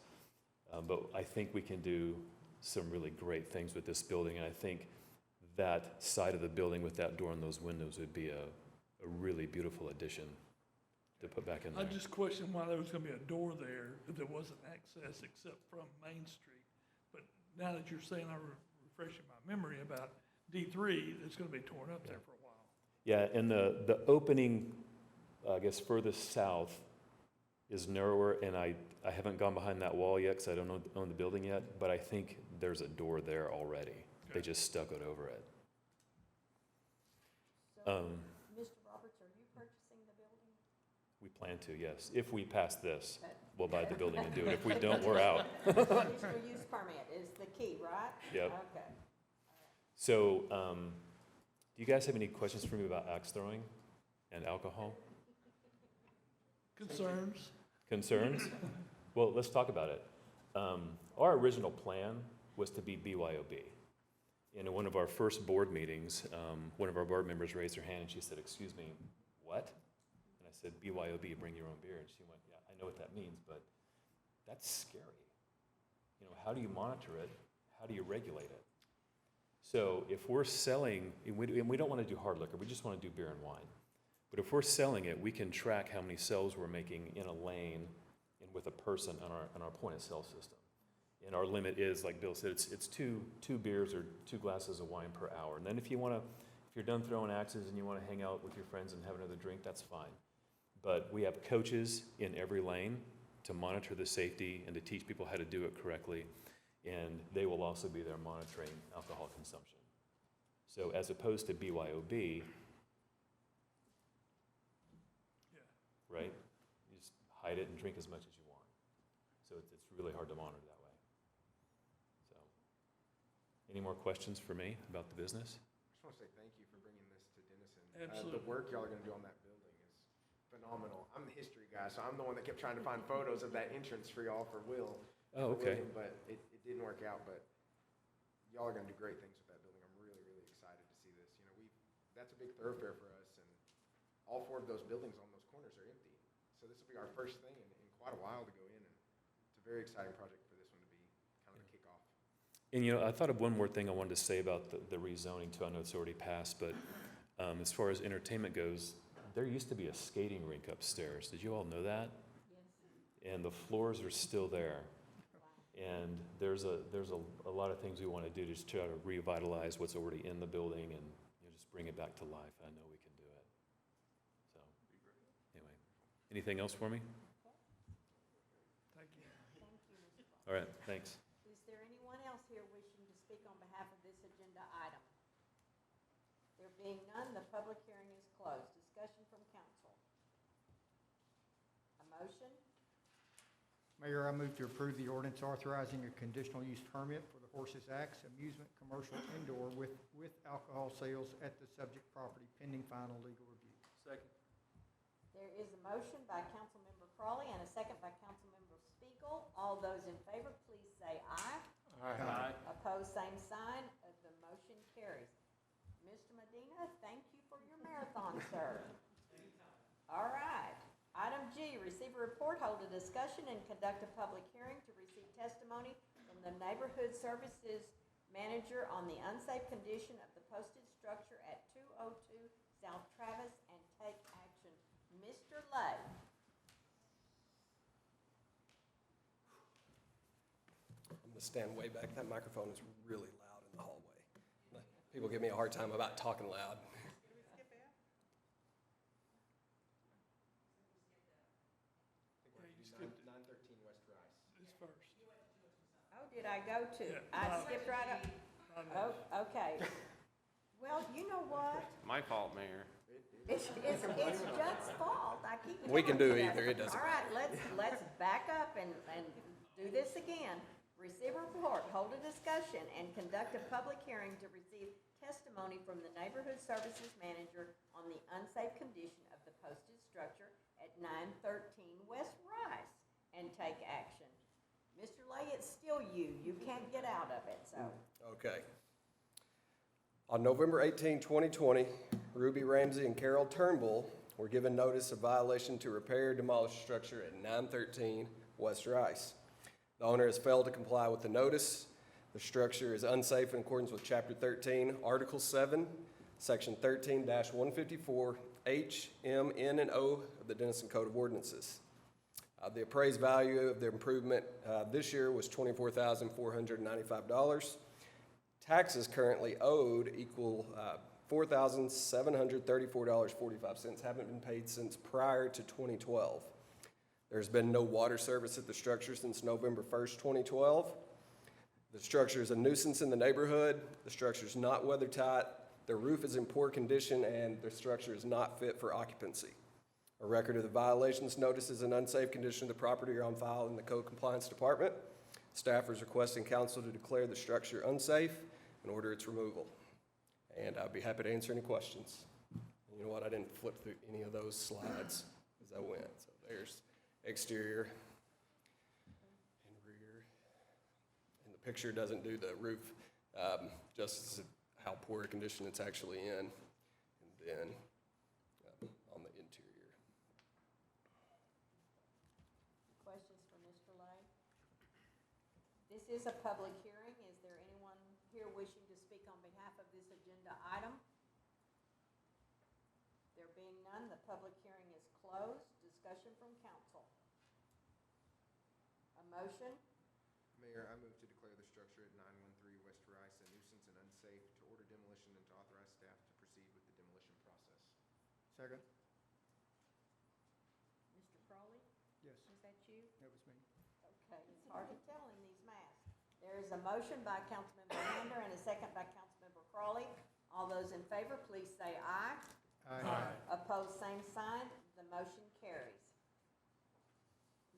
but I think we can do some really great things with this building. And I think that side of the building with that door and those windows would be a really beautiful addition to put back in there.
I just questioned why there was gonna be a door there if there wasn't access except from Main Street. But now that you're saying, I'm refreshing my memory about D3, it's gonna be torn up there for a while.
Yeah, and the opening, I guess, furthest south is narrower, and I haven't gone behind that wall yet because I don't own the building yet, but I think there's a door there already.
Okay.
They just stuck it over it.
So, Mr. Roberts, are you purchasing the building?
We plan to, yes. If we pass this, we'll buy the building and do it. If we don't, we're out.
Conditional use permit is the key, right?
Yep.
Okay.
So, do you guys have any questions for me about axe throwing and alcohol?
Concerns?
Concerns? Well, let's talk about it. Our original plan was to be BYOB. In one of our first board meetings, one of our board members raised her hand and she said, "Excuse me, what?" And I said, "BYOB, bring your own beer." And she went, "Yeah, I know what that means, but that's scary. You know, how do you monitor it? How do you regulate it?" So if we're selling, and we don't want to do hard liquor, we just want to do beer and wine. But if we're selling it, we can track how many sales we're making in a lane and with a person on our point of sale system. And our limit is, like Bill said, it's two beers or 2 glasses of wine per hour. And then if you're done throwing axes and you want to hang out with your friends and have another drink, that's fine. But we have coaches in every lane to monitor the safety and to teach people how to do it correctly. And they will also be there monitoring alcohol consumption. So as opposed to BYOB, right? You just hide it and drink as much as you want. So it's really hard to monitor that way. So Any more questions for me about the business?
I just want to say thank you for bringing this to Denison.
Absolutely.
The work y'all are going to do on that building is phenomenal. I'm the history guy, so I'm the one that kept trying to find photos of that entrance for y'all for Will.
Oh,
for
okay.
William, but it didn't work out. But y'all are going to do great things with that building. I'm really, really excited to see this. You know, that's a big thoroughfare for us, and all 4 of those buildings on those corners are empty. So this will be our first thing in quite a while to go in, and it's a very exciting project for this one to be kind of a kickoff.
And, you know, I thought of one more thing I wanted to say about the rezoning too. I know it's already passed, but as far as entertainment goes, there used to be a skating rink upstairs. Did you all know that?
Yes.
And the floors are still there. And there's a lot of things we want to do to just try to revitalize what's already in the building and, you know, just bring it back to life. I know we can do it. So, anyway, anything else for me?
Thank you.
Thank you, Mr. Clark.
All right, thanks.
Is there anyone else here wishing to speak on behalf of this agenda item? There being none, the public hearing is closed. Discussion from council. A motion?
Mayor, I move to approve the ordinance authorizing a conditional use permit for the Horses Acts amusement commercial indoor with alcohol sales at the subject property pending final legal review.
Second.
There is a motion by Councilmember Crawley and a second by Councilmember Spiegel. All those in favor, please say aye.
Aye.
Opposed, same sign. The motion carries. Mr. Medina, thank you for your marathon, sir. All right. Item G, receive a report, hold a discussion, and conduct a public hearing to receive testimony from the Neighborhood Services Manager on the unsafe condition of the posted structure at 202 South Travis and take action. Mr. Lay.
I'm going to stand way back. That microphone is really loud in the hallway. People give me a hard time about talking loud.
Did we skip F?
I think we're at 913 West Rice.
Who's first?
Oh, did I go to?
Yeah.
I skipped right up. Oh, okay. Well, you know what?
My fault, Mayor.
It's Judd's fault. I keep.
We can
telling
do
you that.
either. It doesn't
All right, let's back up and do this again. Receive a report, hold a discussion, and conduct a public hearing to receive testimony from the Neighborhood Services Manager on the unsafe condition of the posted structure at 913 West Rice and take action. Mr. Lay, it's still you. You can't get out of it, so.
Okay. On November 18, 2020, Ruby Ramsey and Carol Turnbull were given notice of violation to repair demolish structure at 913 West Rice. The owner has failed to comply with the notice. The structure is unsafe in accordance with Chapter 13, Article 7, Section 13-154, H, M, N, and O of the Denison Code of Ordinances. The appraised value of the improvement this year was $24,495. Taxes currently owed equal $4,734.45, haven't been paid since prior to 2012. There's been no water service at the structure since November 1st, 2012. The structure is a nuisance in the neighborhood. The structure is not weather-tight. The roof is in poor condition, and the structure is not fit for occupancy. A record of the violations, notices, and unsafe condition of the property are on file in the Code Compliance Department. Staff is requesting council to declare the structure unsafe and order its removal. And I'd be happy to answer any questions. You know what? I didn't flip through any of those slides as I went. So there's exterior and rear. And the picture doesn't do the roof justice of how poor a condition it's actually in. And then on the interior.
Questions for Mr. Lay? This is a public hearing. Is there anyone here wishing to speak on behalf of this agenda item? There being none, the public hearing is closed. Discussion from council. A motion?
Mayor, I move to declare the structure at 913 West Rice a nuisance and unsafe, to order demolition and to authorize staff to proceed with the demolition process.
Second?
Mr. Crawley?
Yes.
Was that you?
That was me.
Okay, it's hard to tell in these masks. There is a motion by Councilmember Hander and a second by Councilmember Crawley. All those in favor, please say aye.
Aye.
Opposed, same sign. The motion carries.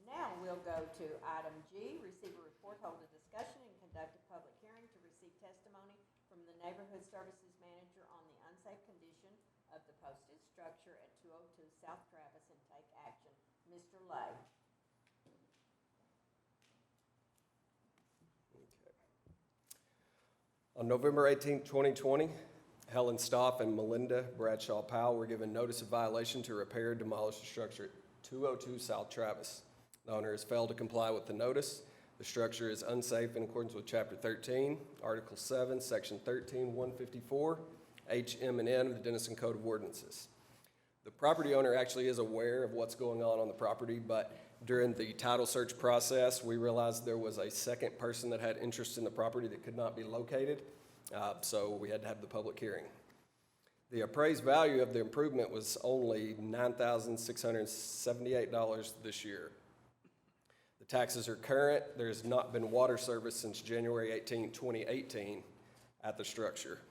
Now we'll go to item G, receive a report, hold a discussion, and conduct a public hearing to receive testimony from the Neighborhood Services Manager on the unsafe condition of the posted structure at 202 South Travis and take action. Mr. Lay.
On November 18, 2020, Helen Stoff and Melinda Bradshaw Powell were given notice of violation to repair and demolish the structure at 202 South Travis. The owner has failed to comply with the notice. The structure is unsafe in accordance with Chapter 13, Article 7, Section 13-154, H, M, and N of the Denison Code of Ordinances. The property owner actually is aware of what's going on the property, but during the title search process, we realized there was a second person that had interest in the property that could not be located, so we had to have the public hearing. The appraised value of the improvement was only $9,678 this year. The taxes are current. There has not been water service since January 18, 2018 at the structure.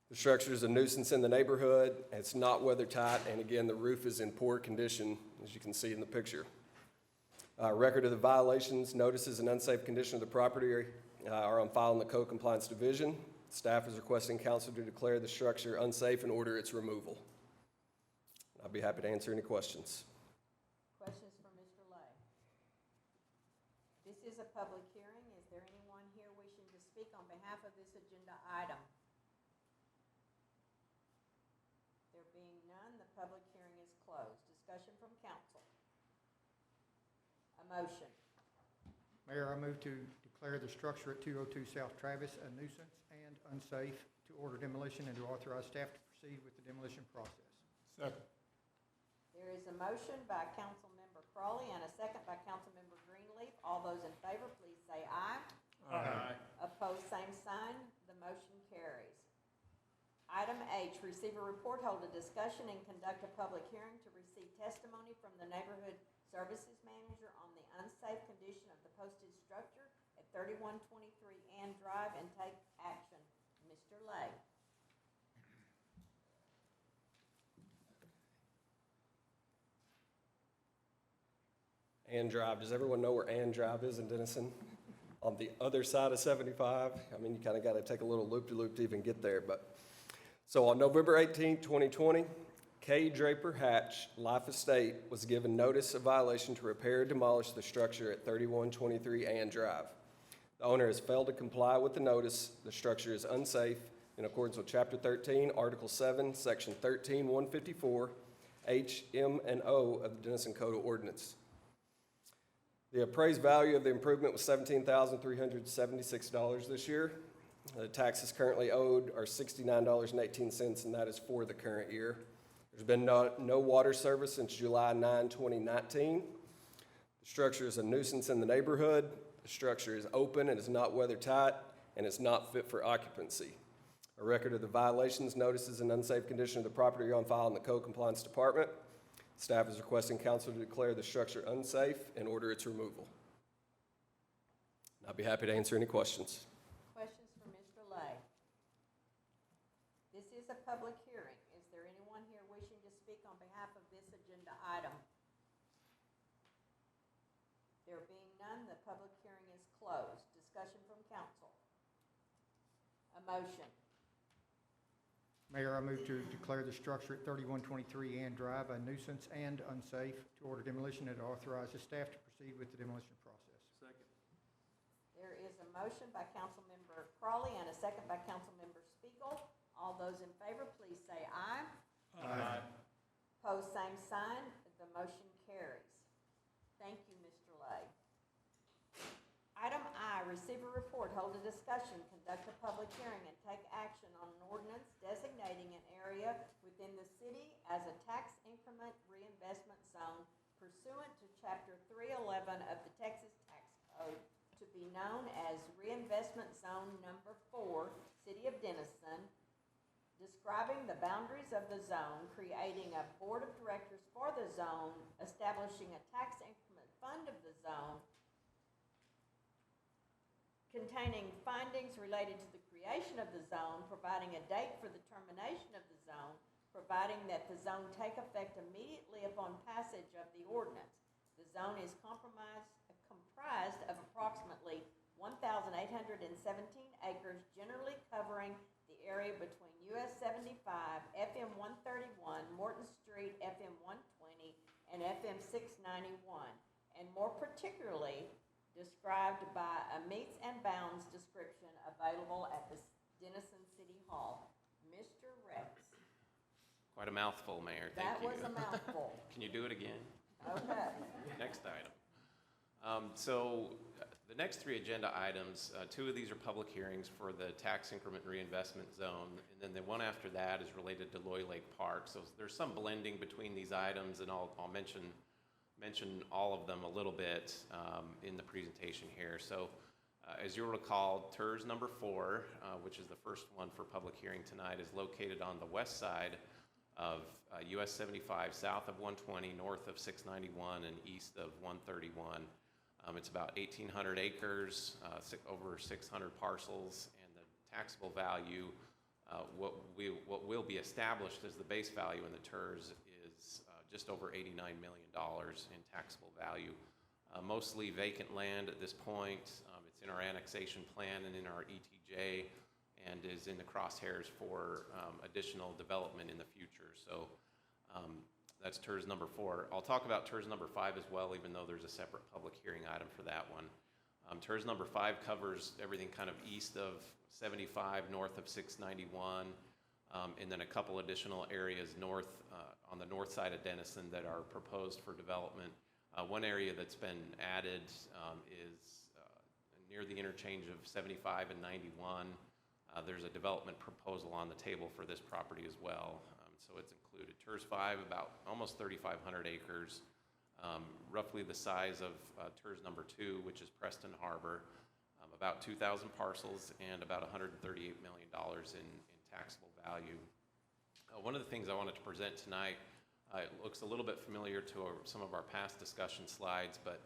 The structure is a nuisance in the neighborhood. It's not weather tight, and again, the roof is in poor condition, as you can see in the picture. Record of the violations, notices, and unsafe condition of the property are on file in the Code Compliance Division. Staff is requesting council to declare the structure unsafe and order its removal. I'd be happy to answer any questions.
Questions for Mr. Lay? This is a public hearing. Is there anyone here wishing to speak on behalf of this agenda item? There being none, the public hearing is closed. Discussion from council. A motion.
Mayor, I move to declare the structure at 202 South Travis a nuisance and unsafe, to order demolition and to authorize staff to proceed with the demolition process.
Second.
There is a motion by Councilmember Crawley and a second by Councilmember Greenleaf. All those in favor, please say aye.
Aye.
Opposed, same sign. The motion carries. Item H, receive a report, hold a discussion, and conduct a public hearing to receive testimony from the Neighborhood Services Manager on the unsafe condition of the posted structure at 3123 Ann Drive and take action. Mr. Lay.
Ann Drive, does everyone know where Ann Drive is in Denison? On the other side of 75. I mean, you kind of got to take a little loop-de-loop to even get there, but. So on November 18, 2020, K. Draper Hatch Life Estate was given notice of violation to repair and demolish the structure at 3123 Ann Drive. The owner has failed to comply with the notice. The structure is unsafe in accordance with Chapter 13, Article 7, Section 13-154, H, M, and O of the Denison Code of Ordinance. The appraised value of the improvement was $17,376 this year. The taxes currently owed are $69.18, and that is for the current year. There's been no water service since July 9, 2019. The structure is a nuisance in the neighborhood. The structure is open and is not weather tight, and it's not fit for occupancy. A record of the violations, notices, and unsafe condition of the property are on file in the Code Compliance Department. Staff is requesting council to declare the structure unsafe and order its removal. I'd be happy to answer any questions.
Questions for Mr. Lay? This is a public hearing. Is there anyone here wishing to speak on behalf of this agenda item? There being none, the public hearing is closed. Discussion from council. A motion.
Mayor, I move to declare the structure at 3123 Ann Drive a nuisance and unsafe, to order demolition and to authorize the staff to proceed with the demolition process.
Second.
There is a motion by Councilmember Crawley and a second by Councilmember Spiegel. All those in favor, please say aye.
Aye.
Pose same sign. The motion carries. Thank you, Mr. Lay. Item I, receive a report, hold a discussion, conduct a public hearing, and take action on an ordinance designating an area within the city as a tax increment reinvestment zone pursuant to Chapter 311 of the Texas Tax Code to be known as Reinvestment Zone Number 4, City of Denison, describing the boundaries of the zone, creating a board of directors for the zone, establishing a tax increment fund of the zone, containing findings related to the creation of the zone, providing a date for the termination of the zone, providing that the zone take effect immediately upon passage of the ordinance. The zone is comprised of approximately 1,800 acres, generally covering the area between US 75, FM 131, Morton Street, FM 120, and FM 691, and more particularly described by a meets and bounds description available at the Denison City Hall. Mr. Rex.
Quite a mouthful, Mayor. Thank
That
you.
was a mouthful.
Can you do it again?
Okay.
Next item. The next three agenda items, two of these are public hearings for the tax increment reinvestment zone, and then the one after that is related to Loy Lake Park. So there's some blending between these items, and I'll mention all of them a little bit in the presentation here. So as you'll recall, TERS number 4, which is the first one for public hearing tonight, is located on the west side of US 75, south of 120, north of 691, and east of 131. It's about 1,800 acres, over 600 parcels, and the taxable value, what will be established as the base value in the TERS is just over $89 million in taxable value. Mostly vacant land at this point. It's in our annexation plan and in our ETJ, and is in the crosshairs for additional development in the future. So that's TERS number 4. I'll talk about TERS number 5 as well, even though there's a separate public hearing item for that one. TERS number 5 covers everything kind of east of 75, north of 691, and then a couple additional areas north on the north side of Denison that are proposed for development. One area that's been added is near the interchange of 75 and 91. There's a development proposal on the table for this property as well, so it's included. TERS 5, about almost 3,500 acres, roughly the size of TERS number 2, which is Preston Harbor, about 2,000 parcels and about $138 million in taxable value. One of the things I wanted to present tonight, it looks a little bit familiar to some of our past discussion slides, but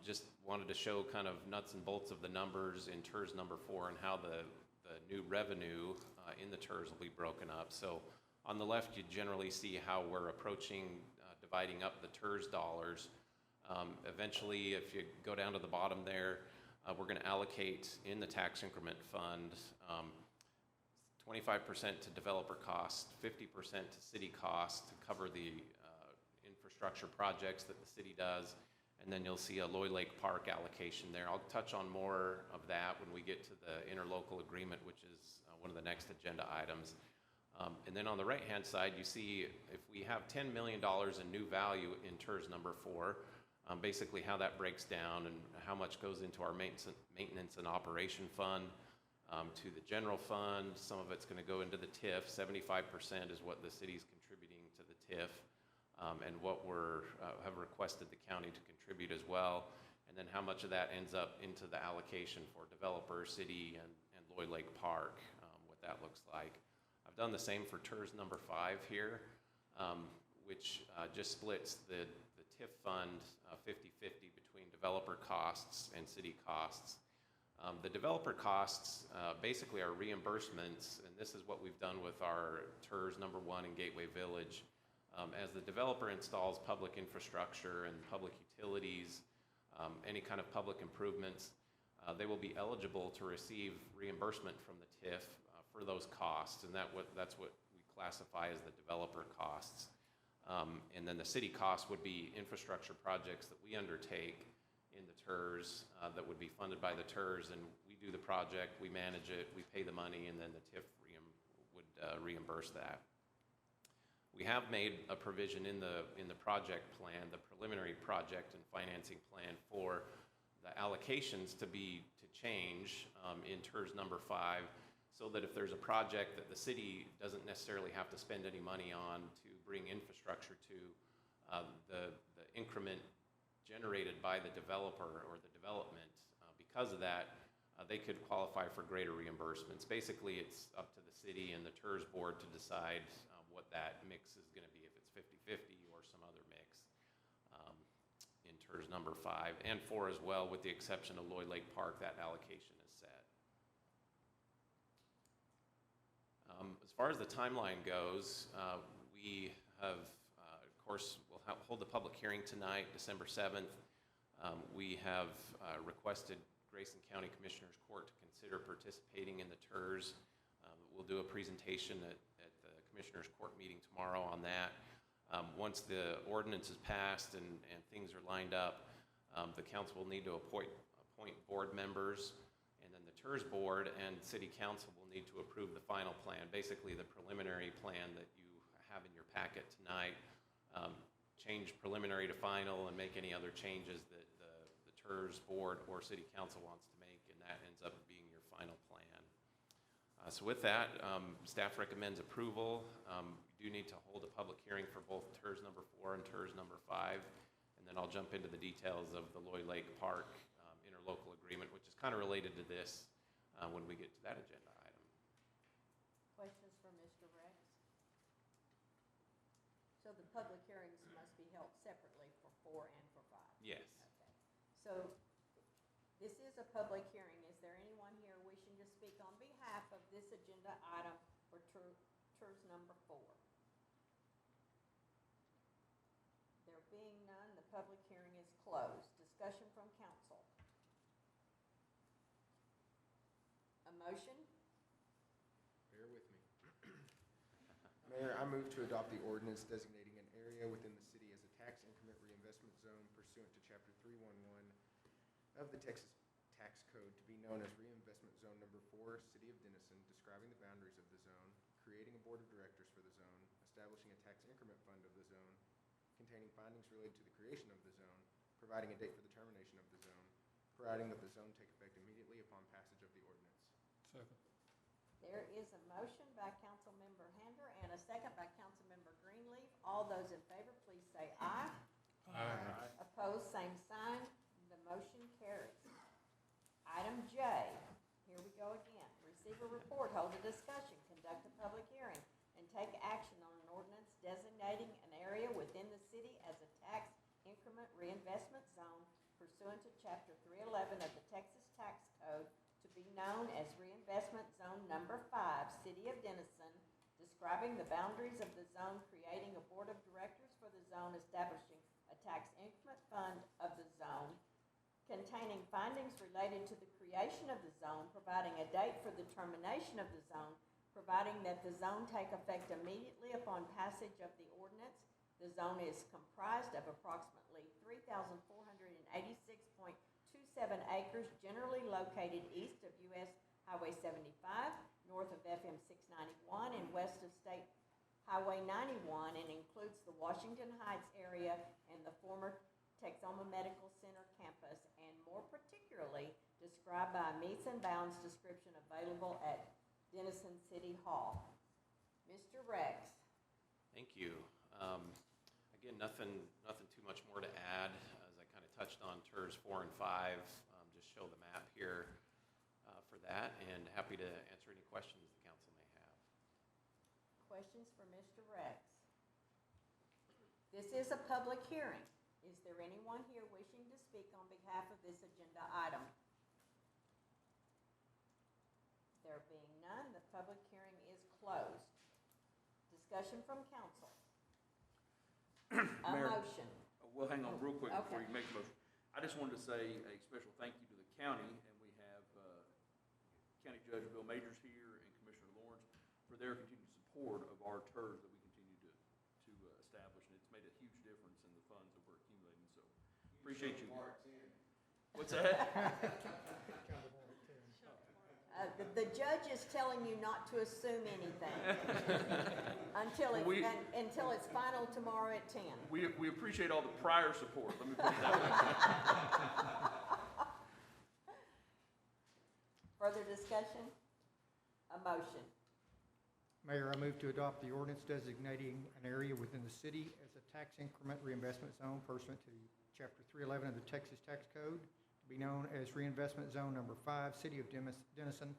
just wanted to show kind of nuts and bolts of the numbers in TERS number 4 and how the new revenue in the TERS will be broken up. So on the left, you generally see how we're approaching dividing up the TERS dollars. Eventually, if you go down to the bottom there, we're going to allocate in the tax increment fund 25% to developer costs, 50% to city costs to cover the infrastructure projects that the city does, and then you'll see a Loy Lake Park allocation there. I'll touch on more of that when we get to the interlocal agreement, which is one of the next agenda items. And then on the right-hand side, you see if we have $10 million in new value in TERS number 4, basically how that breaks down and how much goes into our maintenance and operation fund, to the general fund. Some of it's going to go into the TIF. 75% is what the city's contributing to the TIF, and what we're have requested the county to contribute as well. And then how much of that ends up into the allocation for developer, city, and Loy Lake Park, what that looks like. I've done the same for TERS number 5 here, which just splits the TIF fund 50-50 between developer costs and city costs. The developer costs basically are reimbursements, and this is what we've done with our TERS number 1 in Gateway Village. As the developer installs public infrastructure and public utilities, any kind of public improvements, they will be eligible to receive reimbursement from the TIF for those costs, and that's what we classify as the developer costs. And then the city costs would be infrastructure projects that we undertake in the TERS that would be funded by the TERS, and we do the project, we manage it, we pay the money, and then the TIF would reimburse that. We have made a provision in the project plan, the preliminary project and financing plan, for the allocations to change in TERS number 5, so that if there's a project that the city doesn't necessarily have to spend any money on to bring infrastructure to, the increment generated by the developer or the development, because of that, they could qualify for greater reimbursements. Basically, it's up to the city and the TERS board to decide what that mix is going to be, if it's 50-50 or some other mix in TERS number 5 and 4 as well, with the exception of Loy Lake Park. That allocation is set. As far as the timeline goes, we have, of course, we'll hold the public hearing tonight, December 7th. We have requested Grayson County Commissioners Court to consider participating in the TERS. We'll do a presentation at the Commissioners Court meeting tomorrow on that. Once the ordinance is passed and things are lined up, the council will need to appoint board members, and then the TERS board and city council will need to approve the final plan, basically the preliminary plan that you have in your packet tonight. Change preliminary to final and make any other changes that the TERS board or city council wants to make, and that ends up being your final plan. So with that, staff recommends approval. We do need to hold a public hearing for both TERS number 4 and TERS number 5, and then I'll jump into the details of the Loy Lake Park interlocal agreement, which is kind of related to this when we get to that agenda item.
Questions for Mr. Rex? So the public hearings must be held separately for 4 and for 5?
Yes.
Okay. So this is a public hearing. Is there anyone here wishing to speak on behalf of this agenda item for TERS number 4? There being none, the public hearing is closed. Discussion from council. A motion?
Bear with me. Mayor, I move to adopt the ordinance designating an area within the city as a tax increment reinvestment zone pursuant to Chapter 311 of the Texas Tax Code to be known as Reinvestment Zone Number 4, City of Denison, describing the boundaries of the zone, creating a board of directors for the zone, establishing a tax increment fund of the zone, containing findings related to the creation of the zone, providing a date for the termination of the zone, providing that the zone take effect immediately upon passage of the ordinance.
Second.
There is a motion by Councilmember Hander and a second by Councilmember Greenleaf. All those in favor, please say aye.
Aye.
Opposed, same sign. The motion carries. Item J, here we go again. Receive a report, hold a discussion, conduct a public hearing, and take action on an ordinance designating an area within the city as a tax increment reinvestment zone pursuant to Chapter 311 of the Texas Tax Code to be known as Reinvestment Zone Number 5, City of Denison, describing the boundaries of the zone, creating a board of directors for the zone, establishing a tax increment fund of the zone, containing findings related to the creation of the zone, providing a date for the termination of the zone, providing that the zone take effect immediately upon passage of the ordinance. The zone is comprised of approximately 3,486.27 acres generally located east of US Highway 75, north of FM 691, and west of State Highway 91, and includes the Washington Heights area and the former Texoma Medical Center campus, and more particularly described by a meets and bounds description available at Denison City Hall. Mr. Rex.
Thank you. Again, nothing too much more to add. As I kind of touched on TERS 4 and 5, just show the map here for that, and happy to answer any questions the council may have.
Questions for Mr. Rex? This is a public hearing. Is there anyone here wishing to speak on behalf of this agenda item? There being none, the public hearing is closed. Discussion from council. A
Mayor,
motion.
Well, hang on real quick before
Okay.
you make the motion. I just wanted to say a special thank you to the county, and we have County Judge Bill Majors here and Commissioner Lawrence for their continued support of our TERS that we continue to establish, and it's made a huge difference in the funds that we're accumulating, so appreciate you. What's that?
The judge is telling you not to assume anything until it's final tomorrow at 10.
We appreciate all the prior support, let me put it that way.
Further discussion? A motion.
Mayor, I move to adopt the ordinance designating an area within the city as a tax increment reinvestment zone pursuant to Chapter 311 of the Texas Tax Code, to be known as Reinvestment Zone Number 5, City of Denison,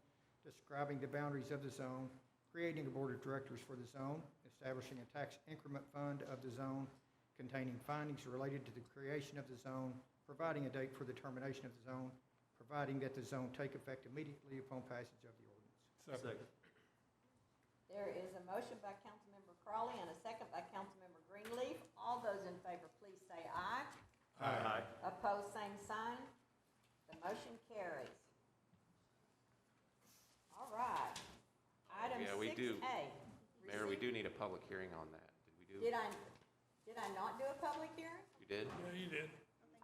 describing the boundaries of the zone, creating a board of directors for the zone, establishing a tax increment fund of the zone, containing findings related to the creation of the zone, providing a date for the termination of the zone, providing that the zone take effect immediately upon passage of the ordinance.
Second.
There is a motion by Councilmember Crawley and a second by Councilmember Greenleaf. All those in favor, please say aye.
Aye.
Opposed, same sign. The Motion carries. All right. Item
Yeah, we do.
6A.
Mayor, we do need a public hearing on that. Did we do?
Did I not do a public hearing?
You did?
Yeah, you did.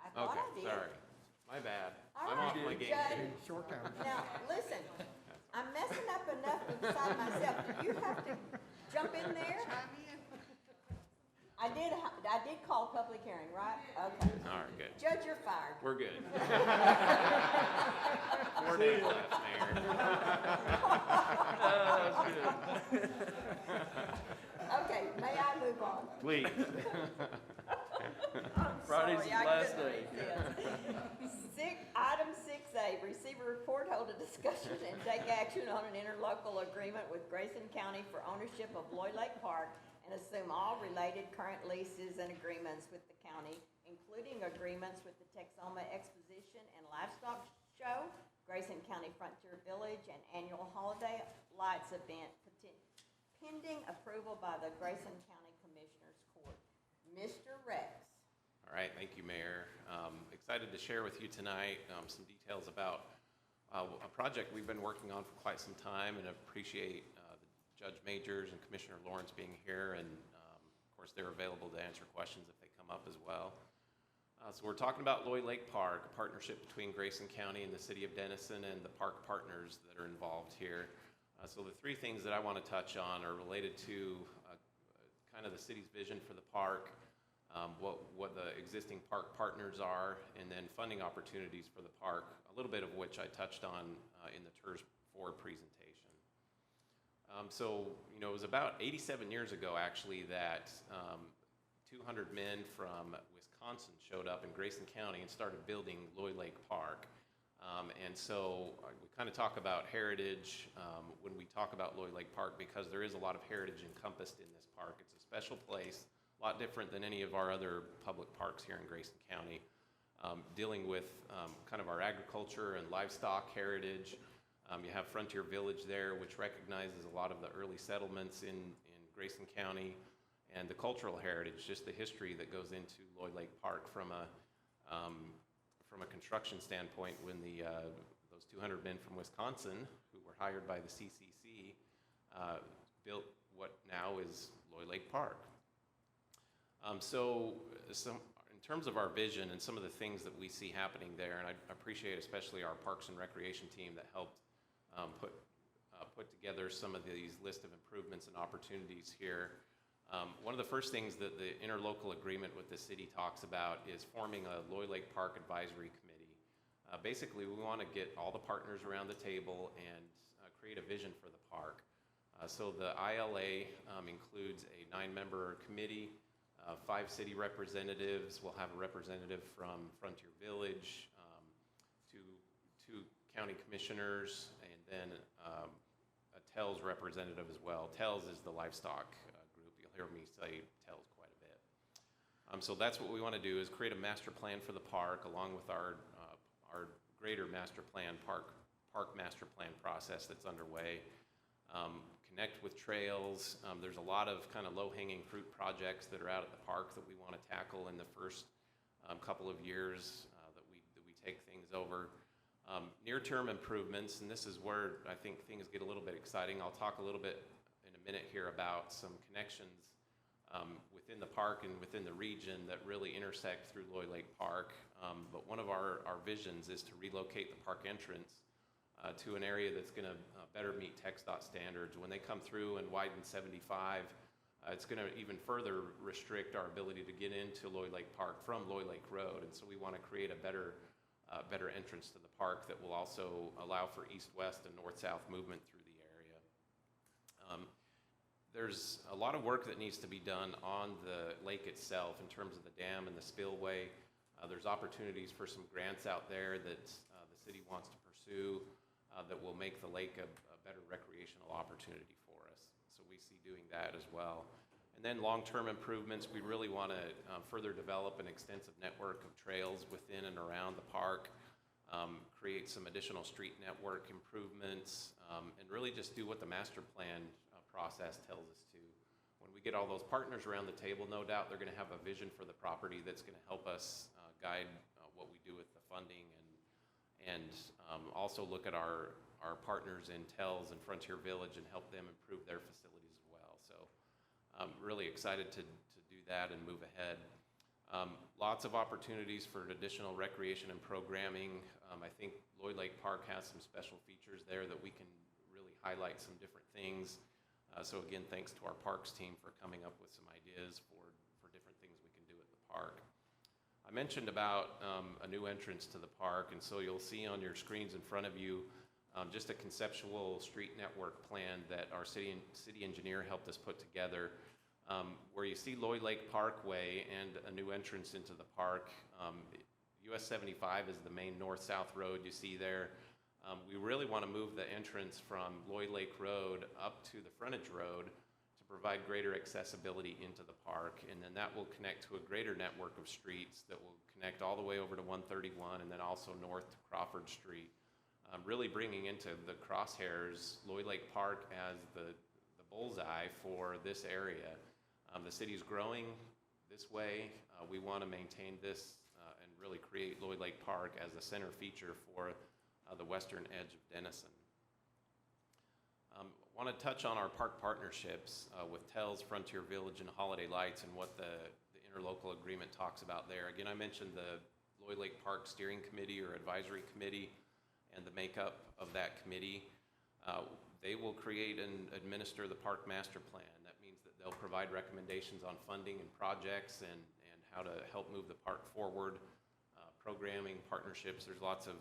I thought
Okay,
I did.
sorry. My bad.
All
I'm off
right,
my game.
Judge.
Short time.
Now, listen, I'm messing up enough inside myself. Do you have to jump in there?
Chime in.
I did call a public hearing, right? Okay.
All right, good.
Judge, you're fired.
We're good. 4 days left, Mayor.
Okay, may I move on?
Please.
Friday's
Sorry,
his
I
last
couldn't
day.
resist. Item 6A, receive a report, hold a discussion, and take action on an interlocal agreement with Grayson County for ownership of Loy Lake Park and assume all related current leases and agreements with the county, including agreements with the Texoma Exposition and Livestock Show, Grayson County Frontier Village, and annual holiday lights event, pending approval by the Grayson County Commissioners Court. Mr. Rex.
All right, thank you, Mayor. Excited to share with you tonight some details about a project we've been working on for quite some time, and appreciate Judge Majors and Commissioner Lawrence being here, and of course they're available to answer questions if they come up as well. So we're talking about Loy Lake Park, a partnership between Grayson County and the City of Denison and the park partners that are involved here. So the 3 things that I want to touch on are related to kind of the city's vision for the park, what the existing park partners are, and then funding opportunities for the park, a little bit of which I touched on in the TERS 4 presentation. So, you know, it was about 87 years ago, actually, that 200 men from Wisconsin showed up in Grayson County and started building Loy Lake Park. And so we kind of talk about heritage when we talk about Loy Lake Park, because there is a lot of heritage encompassed in this park. It's a special place, a lot different than any of our other public parks here in Grayson County, dealing with kind of our agriculture and livestock heritage. You have Frontier Village there, which recognizes a lot of the early settlements in Grayson County, and the cultural heritage, just the history that goes into Loy Lake Park from a construction standpoint, when those 200 men from Wisconsin, who were hired by the CCC, built what now is Loy Lake Park. So in terms of our vision and some of the things that we see happening there, and I appreciate especially our Parks and Recreation team that helped put together some of these list of improvements and opportunities here. One of the first things that the interlocal agreement with the city talks about is forming a Loy Lake Park Advisory Committee. Basically, we want to get all the partners around the table and create a vision for the park. So the ILA includes a 9-member committee, 5 city representatives. We'll have a representative from Frontier Village, 2 county commissioners, and then a TELS representative as well. TELS is the livestock group. You'll hear me say TELS quite a bit. So that's what we want to do, is create a master plan for the park, along with our greater master plan, park master plan process that's underway. Connect with trails. There's a lot of kind of low-hanging fruit projects that are out at the park that we want to tackle in the first couple of years that we take things over. Near-term improvements, and this is where I think things get a little bit exciting. I'll talk a little bit in a minute here about some connections within the park and within the region that really intersect through Loy Lake Park. But one of our visions is to relocate the park entrance to an area that's going to better meet TxDOT standards. When they come through and widen 75, it's going to even further restrict our ability to get into Loy Lake Park from Loy Lake Road. And so we want to create a better entrance to the park that will also allow for east-west and north-south movement through the area. There's a lot of work that needs to be done on the lake itself in terms of the dam and the spillway. There's opportunities for some grants out there that the city wants to pursue that will make the lake a better recreational opportunity for us. So we see doing that as well. And then long-term improvements, we really want to further develop an extensive network of trails within and around the park, create some additional street network improvements, and really just do what the master plan process tells us to. When we get all those partners around the table, no doubt they're going to have a vision for the property that's going to help us guide what we do with the funding and also look at our partners in Tells and Frontier Village and help them improve their facilities as well. So I'm really excited to do that and move ahead. Lots of opportunities for additional recreation and programming. I think Lloyd Lake Park has some special features there that we can really highlight some different things. So again, thanks to our parks team for coming up with some ideas for different things we can do at the park. I mentioned about a new entrance to the park, and so you'll see on your screens in front of you just a conceptual street network plan that our city engineer helped us put together. Where you see Lloyd Lake Parkway and a new entrance into the park, US 75 is the main north-south road you see there. We really want to move the entrance from Lloyd Lake Road up to the frontage road to provide greater accessibility into the park, and then that will connect to a greater network of streets that will connect all the way over to 131 and then also north to Crawford Street, really bringing into the crosshairs Lloyd Lake Park as the bullseye for this area. The city's growing this way. We want to maintain this and really create Lloyd Lake Park as a center feature for the western edge of Denison. Want to touch on our park partnerships with Tells, Frontier Village, and Holiday Lights and what the interlocal agreement talks about there. Again, I mentioned the Lloyd Lake Park Steering Committee or Advisory Committee and the makeup of that committee. They will create and administer the park master plan. That means that they'll provide recommendations on funding and projects and how to help move the park forward, programming, partnerships. There's lots of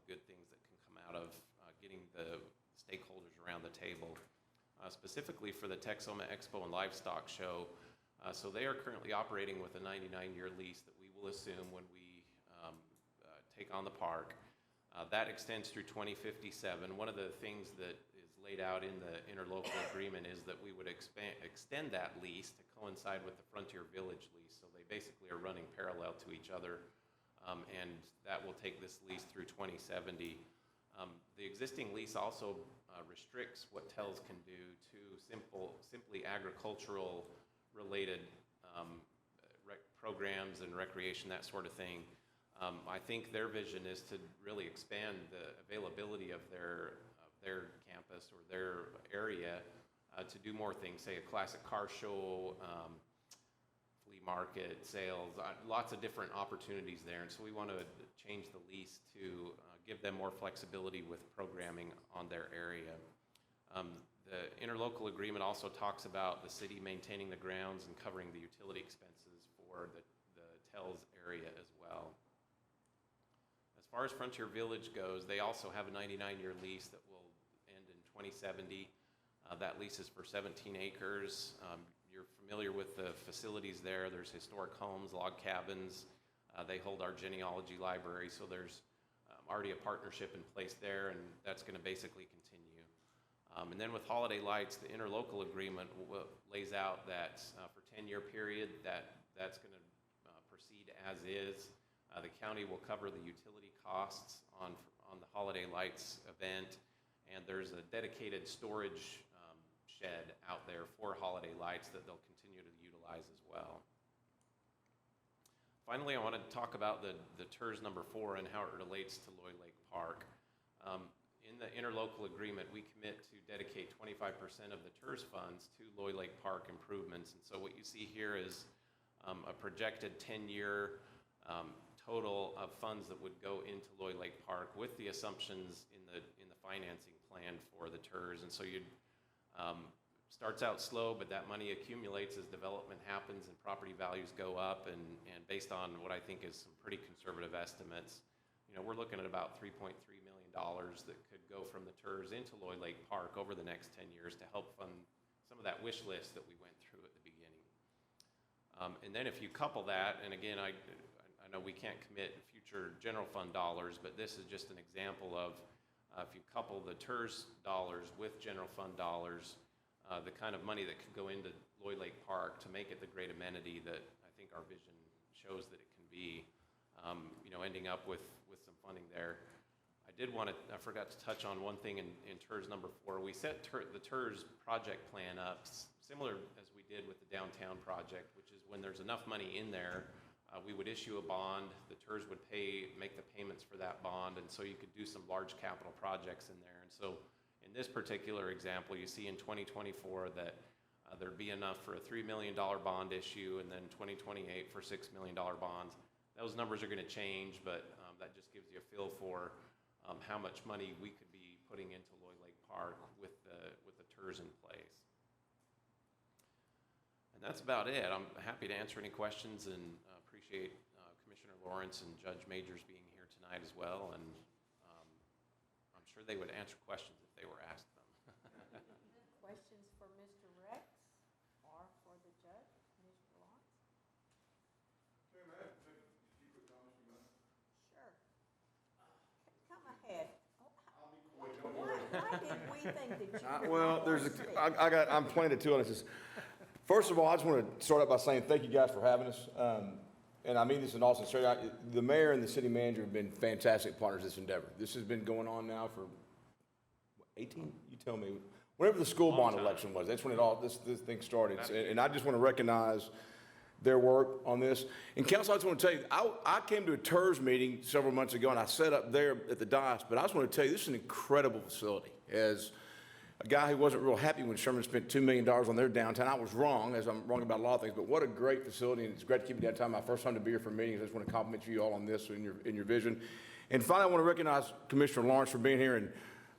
good things that can come out of getting the stakeholders around the table. Specifically for the Texoma Expo and Livestock Show, so they are currently operating with a 99-year lease that we will assume when we take on the park. That extends through 2057. One of the things that is laid out in the interlocal agreement is that we would extend that lease to coincide with the Frontier Village lease. So they basically are running parallel to each other, and that will take this lease through 2070. The existing lease also restricts what Tells can do to simply agricultural related programs and recreation, that sort of thing. I think their vision is to really expand the availability of their campus or their area to do more things, say a classic car show, flea market, sales, lots of different opportunities there. And so we want to change the lease to give them more flexibility with programming on their area. The interlocal agreement also talks about the city maintaining the grounds and covering the utility expenses for the Tells area as well. As far as Frontier Village goes, they also have a 99-year lease that will end in 2070. That lease is for 17 acres. You're familiar with the facilities there. There's historic homes, log cabins. They hold our genealogy library, so there's already a partnership in place there, and that's going to basically continue. And then with Holiday Lights, the interlocal agreement lays out that for a 10-year period, that's going to proceed as is. The county will cover the utility costs on the Holiday Lights event, and there's a dedicated storage shed out there for Holiday Lights that they'll continue to utilize as well. Finally, I want to talk about the TERS number 4 and how it relates to Lloyd Lake Park. In the interlocal agreement, we commit to dedicate 25% of the TERS funds to Lloyd Lake Park improvements. And so what you see here is a projected 10-year total of funds that would go into Lloyd Lake Park with the assumptions in the financing plan for the TERS. And so you'd starts out slow, but that money accumulates as development happens and property values go up. And based on what I think is some pretty conservative estimates, we're looking at about $3.3 million that could go from the TERS into Lloyd Lake Park over the next 10 years to help fund some of that wish list that we went through at the beginning. And then if you couple that, and again, I know we can't commit future general fund dollars, but this is just an example of if you couple the TERS dollars with general fund dollars, the kind of money that could go into Lloyd Lake Park to make it the great amenity that I think our vision shows that it can be, ending up with some funding there. I forgot to touch on one thing in TERS number 4. We set the TERS project plan up similar as we did with the downtown project, which is when there's enough money in there, we would issue a bond. The TERS would make the payments for that bond, and so you could do some large capital projects in there. And so in this particular example, you see in 2024 that there'd be enough for a $3 million bond issue, and then 2028 for $6 million bonds. Those numbers are going to change, but that just gives you a feel for how much money we could be putting into Lloyd Lake Park with the TERS in place. And that's about it. I'm happy to answer any questions, and appreciate Commissioner Lawrence and Judge Majors being here tonight as well. And I'm sure they would answer questions if they were asked them.
Questions for Mr. Rex or for the judge, Mr. Lawrence? Sure. Come ahead. Why did we think that you were
Well,
not
there's
going to speak?
I'm planning to on this. First of all, I just want to start out by saying thank you guys for having us. And I mean this in all sincerity. The mayor and the city manager have been fantastic partners in this endeavor. This has been going on now for 18? You tell me. Whenever the school bond election was, that's when this thing started. And I just want to recognize their work on this. And council, I just want to tell you, I came to a TERS meeting several months ago, and I sat up there at the dais, but I just want to tell you, this is an incredible facility. As a guy who wasn't real happy when Sherman spent $2 million on their downtown, I was wrong, as I'm wrong about a lot of things, but what a great facility, and it's great to keep you downtown. My first time to be here for meetings. I just want to compliment you all on this in your vision. And finally, I want to recognize Commissioner Lawrence for being here. And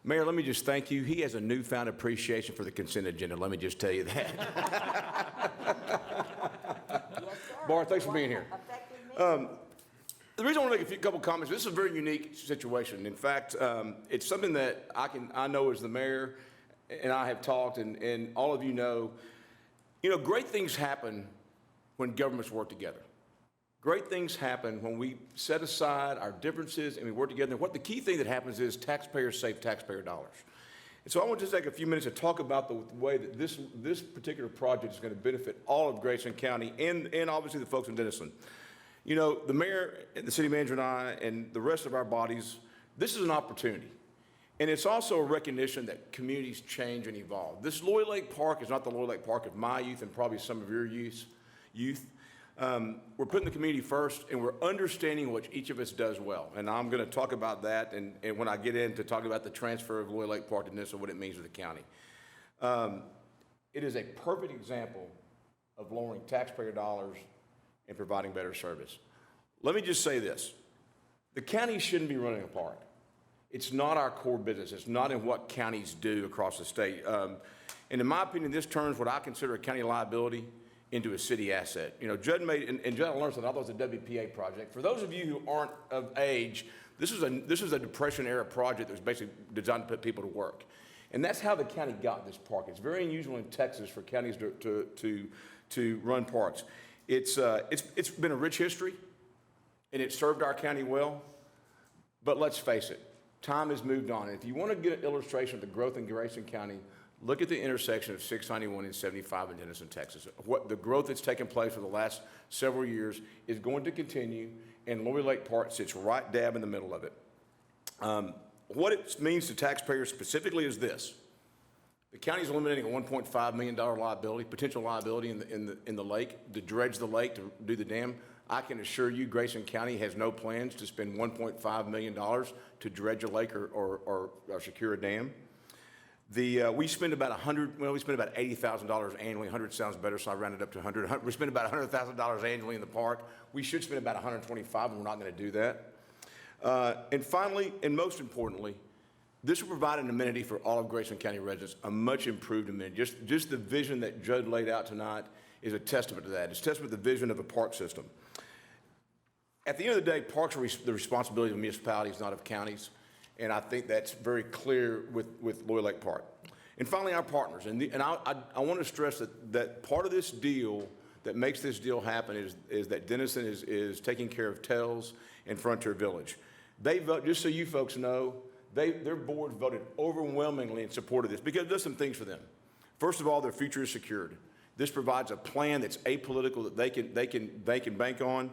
Mayor, let me just thank you. He has a newfound appreciation for the consent agenda. Let me just tell you that. Bart, thanks for being here. The reason I want to make a couple comments, this is a very unique situation. In fact, it's something that I know as the mayor, and I have talked, and all of you know, great things happen when governments work together. Great things happen when we set aside our differences and we work together. And what the key thing that happens is taxpayers save taxpayer dollars. And so I want to just take a few minutes to talk about the way that this particular project is going to benefit all of Grayson County and obviously the folks in Denison. The mayor and the city manager and I and the rest of our bodies, this is an opportunity. And it's also a recognition that communities change and evolve. This Lloyd Lake Park is not the Lloyd Lake Park of my youth and probably some of your youth. We're putting the community first, and we're understanding what each of us does well. And I'm going to talk about that, and when I get into talking about the transfer of Lloyd Lake Park to Denison, what it means to the county. It is a perfect example of lowering taxpayer dollars and providing better service. Let me just say this. The county shouldn't be running a park. It's not our core business. It's not in what counties do across the state. And in my opinion, this turns what I consider a county liability into a city asset. Judd made, and Judd learned something, I thought it was a WPA project. For those of you who aren't of age, this is a Depression-era project that was basically designed to put people to work. And that's how the county got this park. It's very unusual in Texas for counties to run parks. It's been a rich history, and it served our county well. But let's face it, time has moved on. And if you want to get an illustration of the growth in Grayson County, look at the intersection of 691 and 75 in Denison, Texas. What the growth that's taken place for the last several years is going to continue, and Lloyd Lake Park sits right dab in the middle of it. What it means to taxpayers specifically is this. The county is eliminating a $1.5 million liability, potential liability in the lake, to dredge the lake, to do the dam. I can assure you Grayson County has no plans to spend $1.5 million to dredge a lake or secure a dam. We spend about $80,000 annually. 100 sounds better, so I rounded up to 100. We spend about $100,000 annually in the park. We should spend about $125, and we're not going to do that. And finally, and most importantly, this will provide an amenity for all of Grayson County residents, a much improved amenity. Just the vision that Judd laid out tonight is a testament to that. It's a testament to the vision of a park system. At the end of the day, parks are the responsibility of municipalities, not of counties. And I think that's very clear with Lloyd Lake Park. And finally, our partners. And I want to stress that part of this deal that makes this deal happen is that Denison is taking care of Tells and Frontier Village. They vote, just so you folks know, their board voted overwhelmingly in support of this because it does some things for them. First of all, their future is secured. This provides a plan that's apolitical that they can bank on.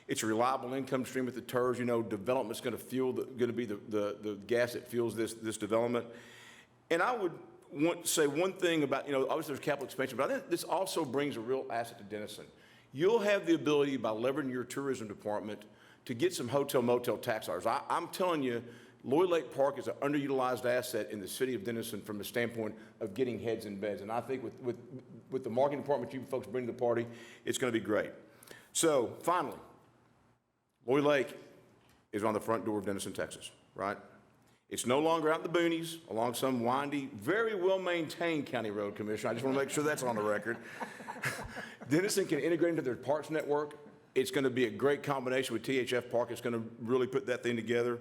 It's a reliable income stream with the TERS. Development's going to be the gas that fuels this development. And I would want to say one thing about, obviously there's capital expansion, but I think this also brings a real asset to Denison. You'll have the ability, by leveraging your tourism department, to get some hotel motel tax dollars. I'm telling you, Lloyd Lake Park is an underutilized asset in the city of Denison from the standpoint of getting heads in beds. And I think with the marketing department you folks bring to the party, it's going to be great. So finally, Lloyd Lake is on the front door of Denison, Texas, right? It's no longer out in the boonies along some windy, very well-maintained county road, Commissioner. I just want to make sure that's on the record. Denison can integrate into their parks network. It's going to be a great combination with THF Park. It's going to really put that thing together.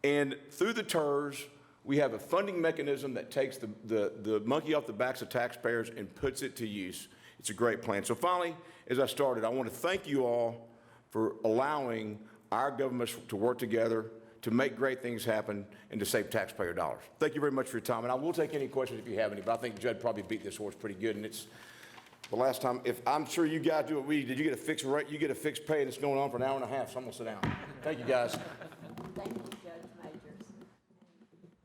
And through the TERS, we have a funding mechanism that takes the monkey off the backs of taxpayers and puts it to use. It's a great plan. So finally, as I started, I want to thank you all for allowing our governments to work together to make great things happen and to save taxpayer dollars. Thank you very much for your time, and I will take any questions if you have any, but I think Judd probably beat this horse pretty good, and it's the last time, if I'm sure you guys do what we did, you get a fixed rate, you get a fixed pay, and it's going on for an hour and a half, so I'm gonna sit down. Thank you, guys.
Thank you, Judge Majors. And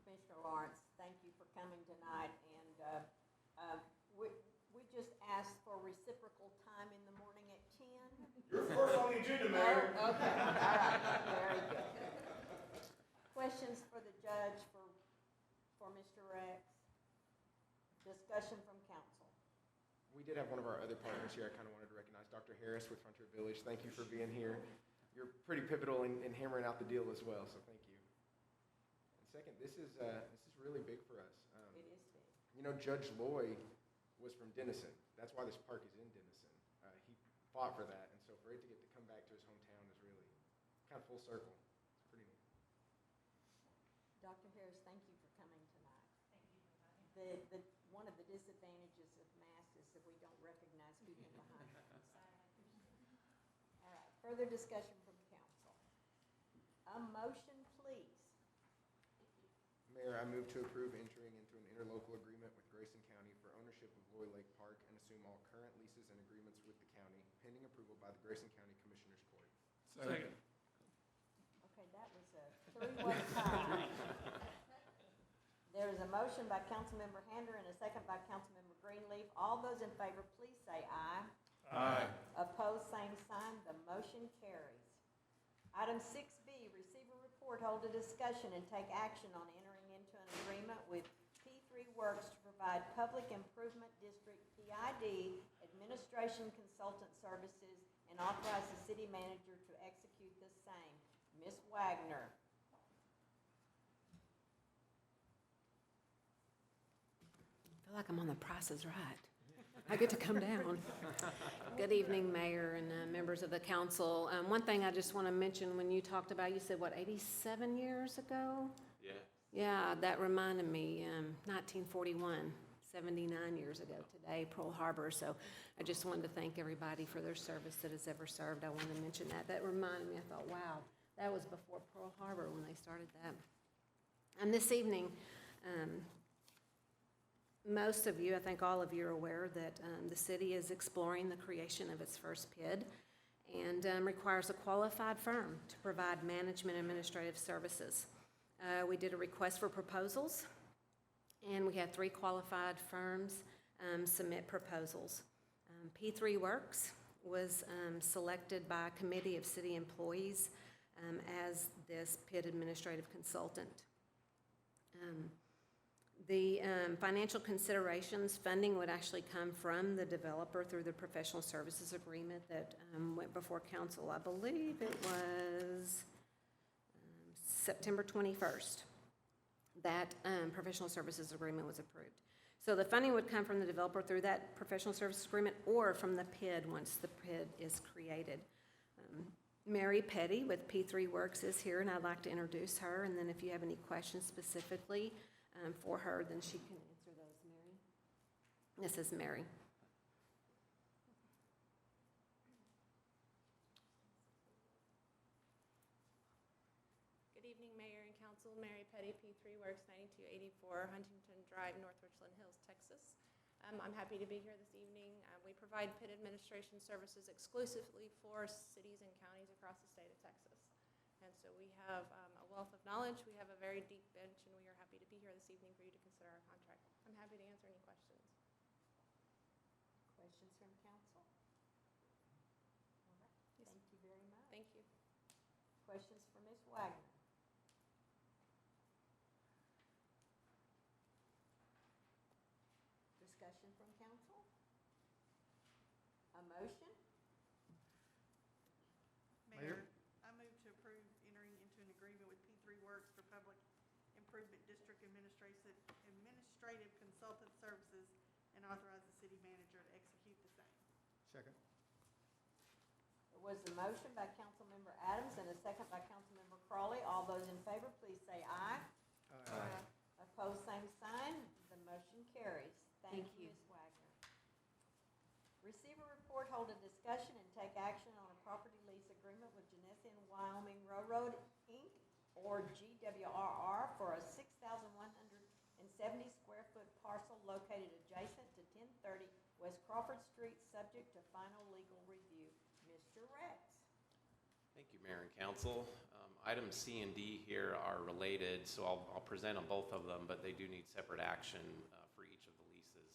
Commissioner Lawrence, thank you for coming tonight. And we just asked for reciprocal time in the morning at 10.
You're first on the agenda, Mayor.
Oh, okay, all right, very good. Questions for the judge, for Mr. Rex? Discussion from council.
We did have one of our other partners here I kind of wanted to recognize, Dr. Harris with Frontier Village. Thank you for being here. You're pretty pivotal in hammering out the deal as well, so thank you. And second, this is really big for us.
It is big.
You know, Judge Loy was from Denison. That's why this park is in Denison. He fought for that, and so for it to get to come back to his hometown is really kind of full circle. It's pretty neat.
Dr. Harris, thank you for coming tonight. Thank you. One of the disadvantages of mass is that we don't recognize people behind us. All right, further discussion from council. A motion, please.
Mayor, I move to approve entering into an interlocal agreement with Grayson County for ownership of Loy Lake Park and assume all current leases and agreements with the county, pending approval by the Grayson County Commissioners Court.
Second.
Okay, that was a three-way tie. There is a motion by Councilmember Hander and a second by Councilmember Greenleaf. All those in favor, please say aye.
Aye.
Opposed, same sign. The motion carries. Item 6B, receive a report, hold a discussion, and take action on entering into an agreement with P3 Works to provide Public Improvement District PID administration consultant services and authorize the city manager to execute the same. Ms. Wagner.
I feel like I'm on The Price is Right. I get to come down. Good evening, Mayor and members of the council. One thing I just want to mention, when you talked about, you said, what, 87 years ago?
Yeah.
Yeah, that reminded me, 1941, 79 years ago today, Pearl Harbor. So I just wanted to thank everybody for their service that has ever served. I wanted to mention that. That reminded me, I thought, wow, that was before Pearl Harbor when they started that. And this evening, most of you, I think all of you are aware that the city is exploring the creation of its first PID and requires a qualified firm to provide management administrative services. We did a request for proposals, and we had 3 qualified firms submit proposals. P3 Works was selected by a committee of city employees as this PID administrative consultant. The financial considerations, funding would actually come from the developer through the professional services agreement that went before council. I believe it was September 21st that professional services agreement was approved. So the funding would come from the developer through that professional services agreement or from the PID once the PID is created. Mary Petty with P3 Works is here, and I'd like to introduce her, and then if you have any questions specifically for her, then she can answer those, Mary. This is Mary.
Good evening, Mayor and Council. Mary Petty, P3 Works, 9284 Huntington Drive, North Richland Hills, Texas. I'm happy to be here this evening. We provide PID administration services exclusively for cities and counties across the state of Texas. And so we have a wealth of knowledge. We have a very deep bench, and we are happy to be here this evening for you to consider our contract. I'm happy to answer any questions.
Questions from council? All right.
Yes.
Thank you very much.
Thank you.
Questions for Ms. Wagner? Discussion from council? A motion?
Mayor, I move to approve entering into an agreement with P3 Works for Public Improvement District administrative consultant services and authorize the city manager to execute the same.
Second.
There was a motion by Councilmember Adams and a second by Councilmember Crawley. All those in favor, please say aye.
Aye.
Opposed, same sign. The motion carries. Thank
Thank
you,
you.
Ms. Wagner. Receive a report, hold a discussion, and take action on a property lease agreement with Genesee and Wyoming Railroad, Inc., or GWRR, for a 6,170 square foot parcel located adjacent to 1030 West Crawford Street, subject to final legal review. Mr. Rex.
Thank you, Mayor and Council. Items C and D here are related, so I'll present on both of them, but they do need separate action for each of the leases.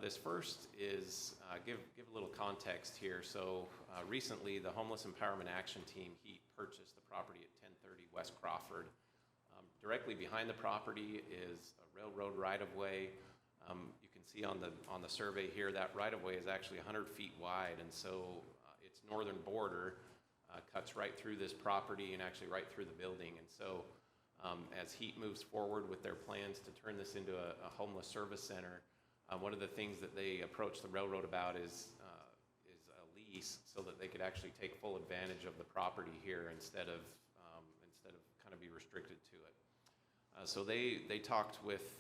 This first is, give a little context here. So recently, the Homeless Empowerment Action Team, HEAT, purchased the property at 1030 West Crawford. Directly behind the property is a railroad right-of-way. You can see on the survey here that right-of-way is actually 100 feet wide, and so its northern border cuts right through this property and actually right through the building. And so as HEAT moves forward with their plans to turn this into a homeless service center, one of the things that they approached the railroad about is a lease, so that they could actually take full advantage of the property here instead of kind of be restricted to it. So they talked with,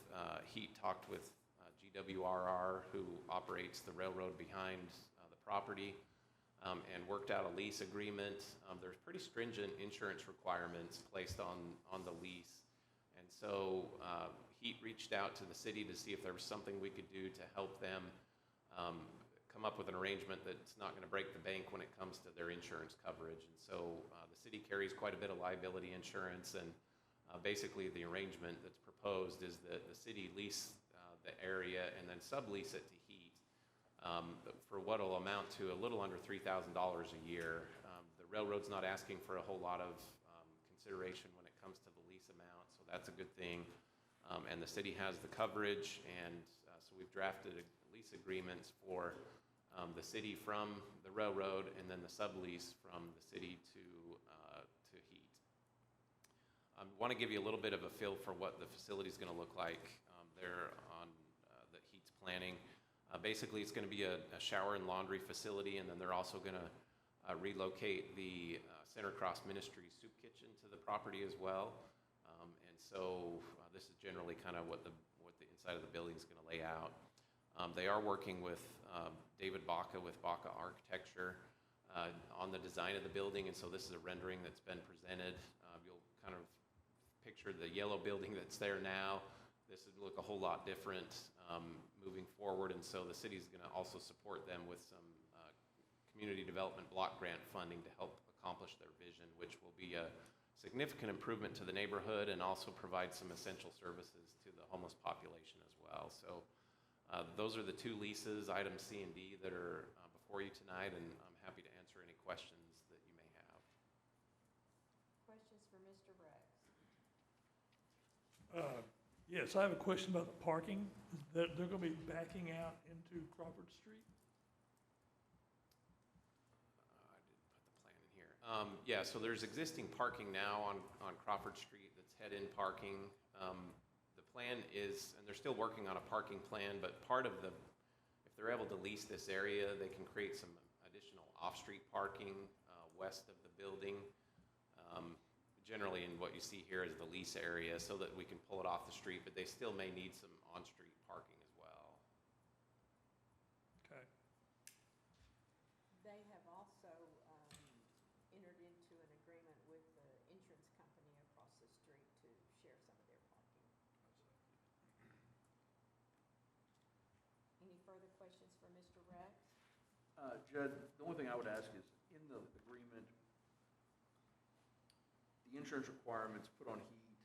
HEAT talked with GWRR, who operates the railroad behind the property, and worked out a lease agreement. There's pretty stringent insurance requirements placed on the lease. And so HEAT reached out to the city to see if there was something we could do to help them come up with an arrangement that's not going to break the bank when it comes to their insurance coverage. And so the city carries quite a bit of liability insurance, and basically the arrangement that's proposed is that the city lease the area and then sublease it to HEAT for what will amount to a little under $3,000 a year. The railroad's not asking for a whole lot of consideration when it comes to the lease amount, so that's a good thing. And the city has the coverage, and so we've drafted lease agreements for the city from the railroad, and then the sublease from the city to HEAT. I want to give you a little bit of a feel for what the facility is going to look like there on that HEAT's planning. Basically, it's going to be a shower and laundry facility, and then they're also going to relocate the Center Cross Ministries soup kitchen to the property as well. And so this is generally kind of what the inside of the building is going to lay out. They are working with David Baca with Baca Architecture on the design of the building, and so this is a rendering that's been presented. You'll kind of picture the yellow building that's there now. This would look a whole lot different moving forward, and so the city is going to also support them with some community development block grant funding to help accomplish their vision, which will be a significant improvement to the neighborhood and also provide some essential services to the homeless population as well. So those are the two leases, items C and D, that are before you tonight, and I'm happy to answer any questions that you may have.
Questions for Mr. Rex?
Yes, I have a question about the parking. They're going to be backing out into Crawford Street?
I didn't put the plan in here. Yeah, so there's existing parking now on Crawford Street that's head-in parking. The plan is, and they're still working on a parking plan, but part of the, if they're able to lease this area, they can create some additional off-street parking west of the building. Generally, in what you see here is the lease area, so that we can pull it off the street, but they still may need some on-street parking as well.
Okay.
They have also entered into an agreement with the insurance company across the street to share some of their parking. Any further questions for Mr. Rex?
Judd, the only thing I would ask is, in the agreement, the insurance requirements put on HEAT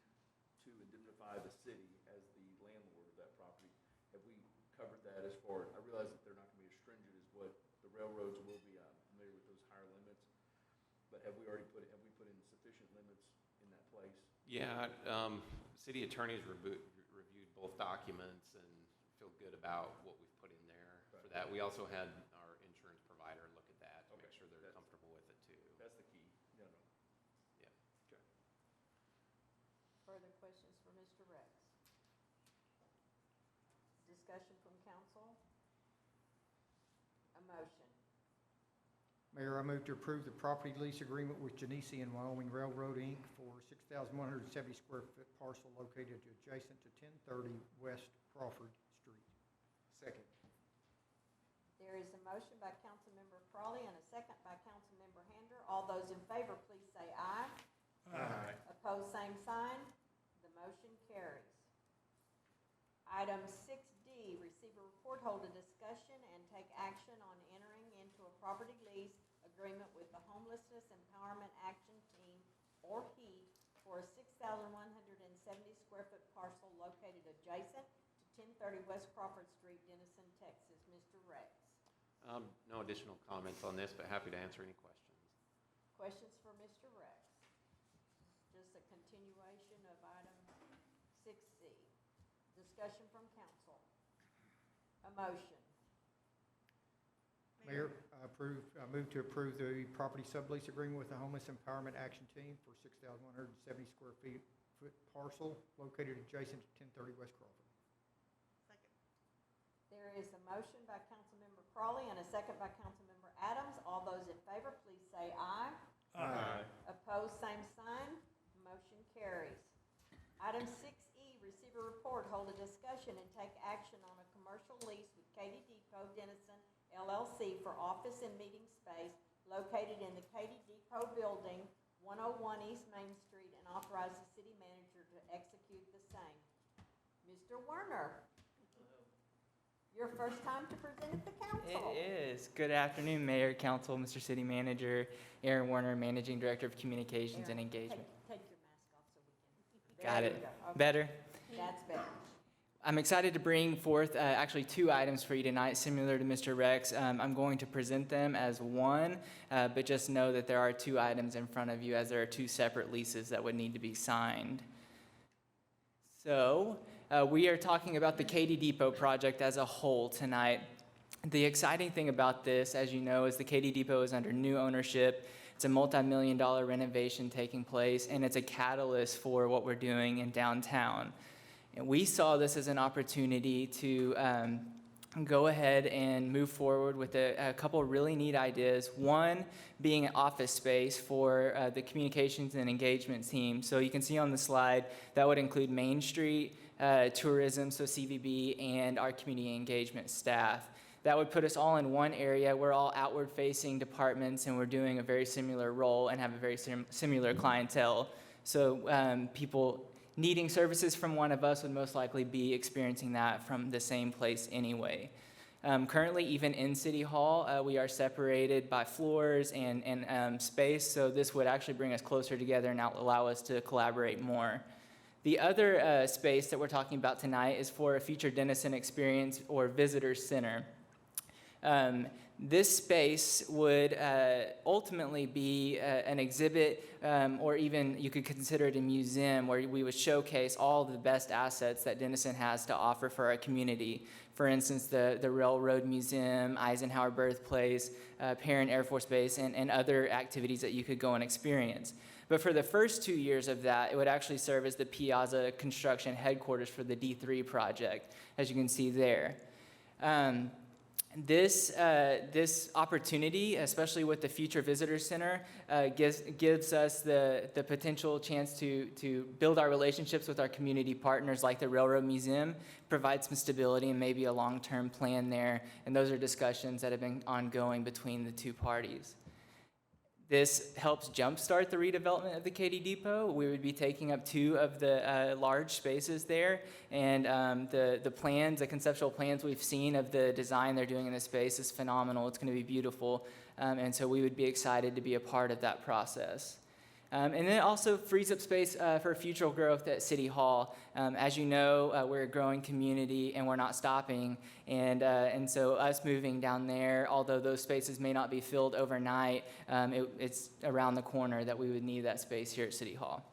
to indemnify the city as the landlord of that property, have we covered that as far, I realize that they're not going to be as stringent as what the railroads will be, I'm familiar with those higher limits, but have we put in sufficient
Yeah, city attorneys reviewed both documents and feel good about what we've put in there for that. We also had our insurance provider look at that to make sure they're comfortable with it too.
That's the key. No.
Yeah.
Okay.
Further questions for Mr. Rex? Discussion from council? A motion.
Mayor, I move to approve the property lease agreement with Genesee and Wyoming Railroad, Inc. for 6,170 square foot parcel located adjacent to 1030 West Crawford Street.
Second.
There is a motion by Councilmember Frawley and a second by Councilmember Hander. All those in favor, please say aye.
Aye.
Opposed, same sign. The motion carries. Item 6D, receive a report, hold a discussion, and take action on entering into a property lease agreement with the Homelessness Empowerment Action Team, or HEAT, for a 6,170 square foot parcel located adjacent to 1030 West Crawford Street, Denison, Texas. Mr. Rex.
No additional comments on this, but happy to answer any questions.
Questions for Mr. Rex? Just a continuation of item 6C. Discussion from council. A motion.
Mayor, I move to approve the property sublease agreement with the Homeless Empowerment Action Team for 6,170 square foot parcel located adjacent to 1030 West Crawford.
Second.
There is a motion by Councilmember Crawley and a second by Councilmember Adams. All those in favor, please say aye.
Aye.
Opposed, same sign. Motion carries. Item 6E, receive a report, hold a discussion, and take action on a commercial lease with Katy Depot Denison LLC for office and meeting space located in the Katy Depot Building, 101 East Main Street, and authorize the city manager to execute the same. Mr. Werner. Your first time to present at the council.
It is. Good afternoon, Mayor, Council, Mr. City Manager, Aaron Warner, Managing Director of Communications and
Aaron,
Engagement.
Take your mask off so we can.
Got
There
it.
you go. Okay.
Better?
That's better.
I'm excited to bring forth actually 2 items for you tonight, similar to Mr. Rex. I'm going to present them as one, but just know that there are 2 items in front of you, as there are 2 separate leases that would need to be signed. So, we are talking about the Katy Depot project as a whole tonight. The exciting thing about this, as you know, is the Katy Depot is under new ownership. It's a multi-million-dollar renovation taking place, and it's a catalyst for what we're doing in downtown. And we saw this as an opportunity to go ahead and move forward with a couple of really neat ideas. One being an office space for the communications and engagement team. So you can see on the slide, that would include Main Street, tourism, so CVB, and our community engagement staff. That would put us all in one area. We're all outward-facing departments, and we're doing a very similar role and have a very similar clientele. So people needing services from one of us would most likely be experiencing that from the same place anyway. Currently, even in City Hall, we are separated by floors and space, so this would actually bring us closer together and allow us to collaborate more. The other space that we're talking about tonight is for a future Denison experience or visitor center. This space would ultimately be an exhibit, or even you could consider it a museum, where we would showcase all the best assets that Denison has to offer for our community. For instance, the Railroad Museum, Eisenhower Birthplace, Perrin Air Force Base, and other activities that you could go and experience. But for the first 2 years of that, it would actually serve as the Piazza construction headquarters for the D3 project, as you can see there. This opportunity, especially with the Future Visitor Center, gives us the potential chance to build our relationships with our community partners like the Railroad Museum, provide some stability and maybe a long-term plan there, and those are discussions that have been ongoing between the 2 parties. This helps jumpstart the redevelopment of the Katy Depot. We would be taking up 2 of the large spaces there, and the conceptual plans we've seen of the design they're doing in the space is phenomenal. It's going to be beautiful, and so we would be excited to be a part of that process. And then it also frees up space for future growth at City Hall. As you know, we're a growing community and we're not stopping. And so us moving down there, although those spaces may not be filled overnight, it's around the corner that we would need that space here at City Hall.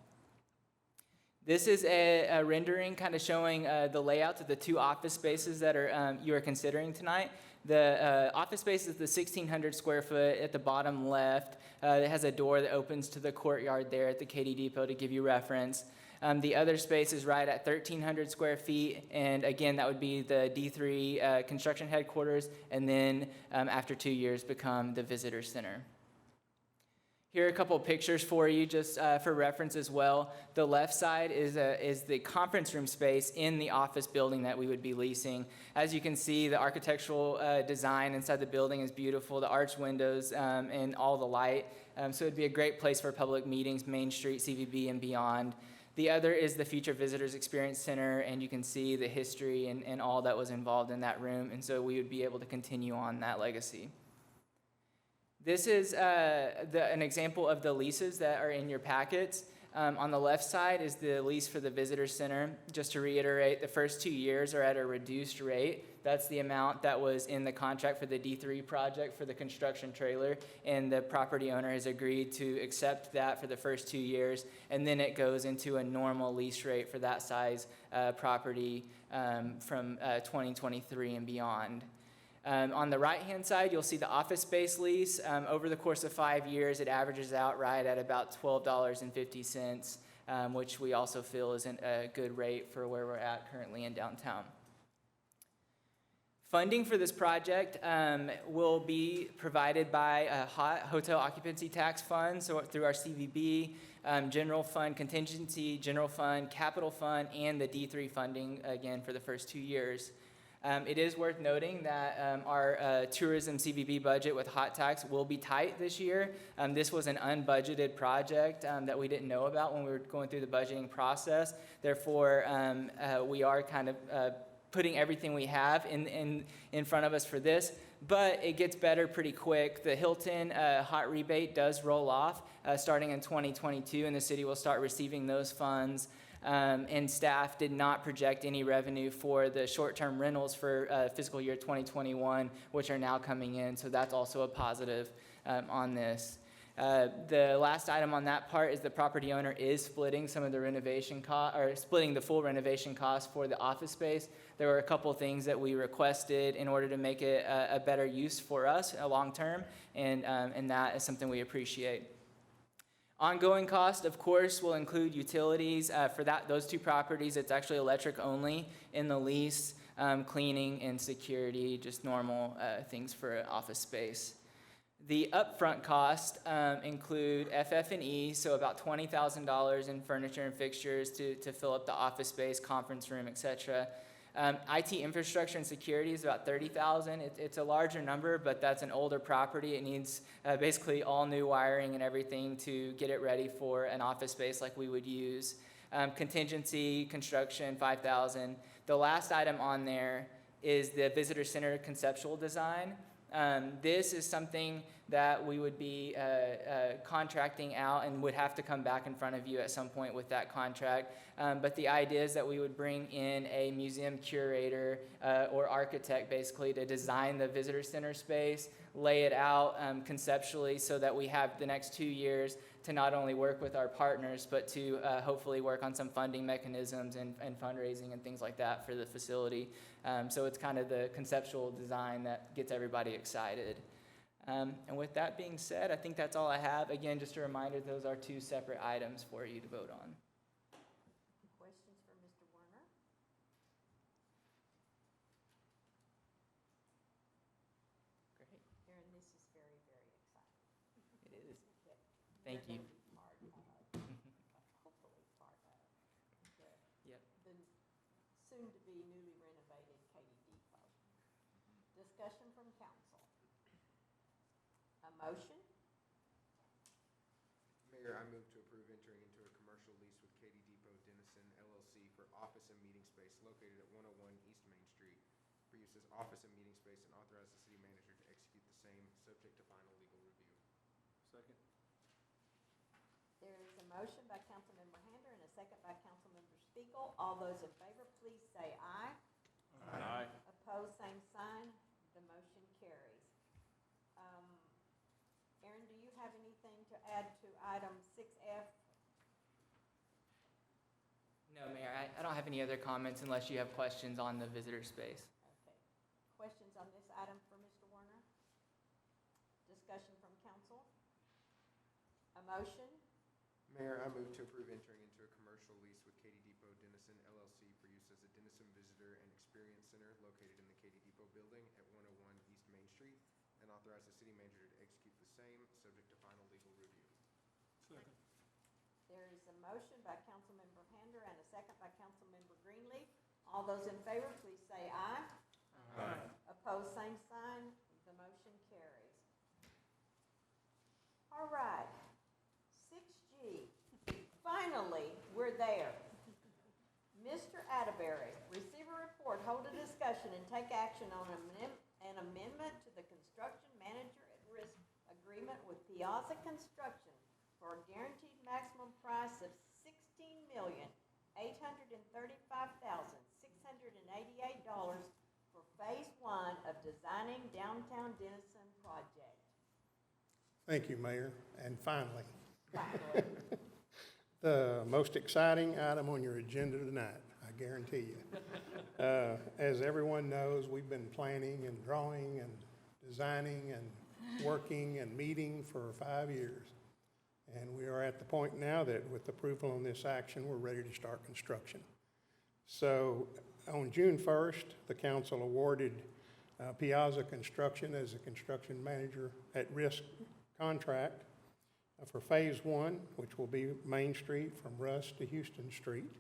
This is a rendering kind of showing the layouts of the two office spaces that you are considering tonight. The office space is the 1,600 square foot at the bottom left. It has a door that opens to the courtyard there at the Katy Depot to give you reference. The other space is right at 1,300 square feet, and again, that would be the D3 construction headquarters, and then after 2 years become the visitor center. Here are a couple of pictures for you, just for reference as well. The left side is the conference room space in the office building that we would be leasing. As you can see, the architectural design inside the building is beautiful, the arched windows and all the light. So it'd be a great place for public meetings, Main Street, CVB, and beyond. The other is the Future Visitors Experience Center, and you can see the history and all that was involved in that room, and so we would be able to continue on that legacy. This is an example of the leases that are in your packets. On the left side is the lease for the Visitor Center. Just to reiterate, the first 2 years are at a reduced rate. That's the amount that was in the contract for the D3 project for the construction trailer, and the property owner has agreed to accept that for the first 2 years, and then it goes into a normal lease rate for that size property from 2023 and beyond. On the right-hand side, you'll see the office space lease. Over the course of 5 years, it averages out right at about $12.50, which we also feel is a good rate for where we're at currently in downtown. Funding for this project will be provided by a hotel occupancy tax fund, so through our CVB, general fund contingency, general fund, capital fund, and the D3 funding, again, for the first 2 years. It is worth noting that our tourism CVB budget with hot tax will be tight this year. This was an unbudgeted project that we didn't know about when we were going through the budgeting process. Therefore, we are kind of putting everything we have in front of us for this, but it gets better pretty quick. The Hilton hot rebate does roll off starting in 2022, and the city will start receiving those funds. And staff did not project any revenue for the short-term rentals for fiscal year 2021, which are now coming in, so that's also a positive on this. The last item on that part is the property owner is splitting some of the renovation cost, or splitting the full renovation cost for the office space. There were a couple things that we requested in order to make it a better use for us long-term, and that is something we appreciate. Ongoing cost, of course, will include utilities. For those two properties, it's actually electric only in the lease, cleaning and security, just normal things for an office space. The upfront cost include FF&E, so about $20,000 in furniture and fixtures to fill up the office space, conference room, etc. IT infrastructure and security is about $30,000. It's a larger number, but that's an older property. It needs basically all new wiring and everything to get it ready for an office space like we would use. Contingency, construction, $5,000. The last item on there is the visitor center conceptual design. This is something that we would be contracting out and would have to come back in front of you at some point with that contract. But the idea is that we would bring in a museum curator or architect basically to design the visitor center space, lay it out conceptually so that we have the next 2 years to not only work with our partners, but to hopefully work on some funding mechanisms and fundraising and things like that for the facility. So it's kind of the conceptual design that gets everybody excited. And with that being said, I think that's all I have. Again, just a reminder, those are 2 separate items for you to vote on.
Questions for Mr. Werner?
Great.
Aaron, this is very, very exciting.
It is. Thank you.
Hopefully part of
Yep.
the soon-to-be newly renovated Katy Depot. Discussion from council. A motion?
Mayor, I move to approve entering into a commercial lease with Katy Depot Denison LLC for office and meeting space located at 101 East Main Street for use as office and meeting space, and authorize the city manager to execute the same, subject to final legal review.
Second.
There is a motion by Councilmember Hander and a second by Councilmember Spiegel. All those in favor, please say aye.
Aye.
Opposed, same sign. The motion carries. Aaron, do you have anything to add to item 6F?
have any other comments unless you have questions on the visitor space.
Okay. Questions on this item for Mr. Warner? Discussion from council? A motion?
Mayor, I move to approve entering into a commercial lease with Katy Depot Denison LLC for use as a Denison Visitor and Experience Center located in the Katy Depot building at 101 East Main Street, and authorize the city manager to execute the same, subject to final legal review.
Second.
There is a motion by Councilmember Hander and a second by Councilmember Greenleaf. All those in favor, please say aye.
Aye.
Opposed, same sign. The motion carries. All right. 6G. Finally, we're there. Mr. Atterbury, receive a report, hold a discussion, and take action on an amendment to the construction manager at risk agreement with Piazza Construction for a guaranteed maximum price of $16,835,688 for Phase 1 of Designing Downtown Denison project.
Thank you, Mayor. And finally,
Finally.
the most exciting item on your agenda tonight, I guarantee you. As everyone knows, we've been planning and drawing and designing and working and meeting for 5 years. And we are at the point now that with approval on this action, we're ready to start construction. So on June 1st, the council awarded Piazza Construction as a construction manager at risk contract for Phase 1, which will be Main Street from Russ to Houston Street.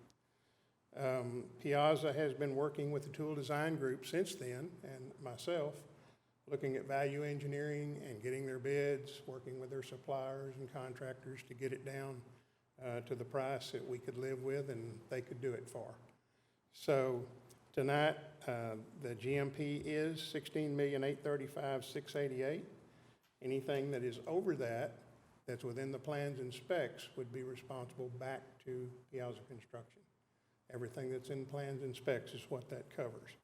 Piazza has been working with the Tool Design Group since then, and myself, looking at value engineering and getting their bids, working with their suppliers and contractors to get it down to the price that we could live with and they could do it for. So tonight, the GMP is $16,835,688. Anything that is over that, that's within the plans and specs, would be responsible back to Piazza Construction. Everything that's in plans and specs is what that covers.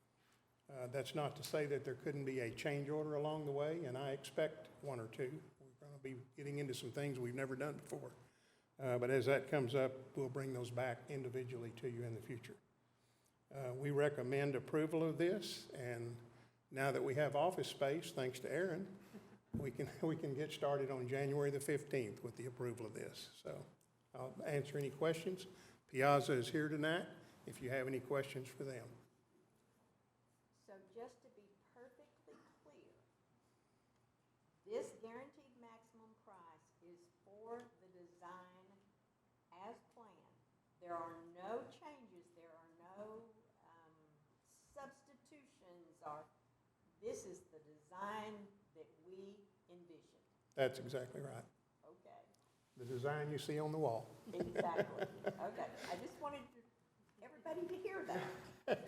That's not to say that there couldn't be a change order along the way, and I expect one or two. We're going to be getting into some things we've never done before. But as that comes up, we'll bring those back individually to you in the future. We recommend approval of this, and now that we have office space, thanks to Aaron, we can get started on January the 15th with the approval of this. So I'll answer any questions. Piazza is here tonight if you have any questions for them.
So just to be perfectly clear, this guaranteed maximum price is for the design as planned. There are no changes, there are no substitutions, or this is the design that we envisioned.
That's exactly right.
Okay.
The design you see on the wall.
Exactly. Okay. I just wanted everybody to hear that.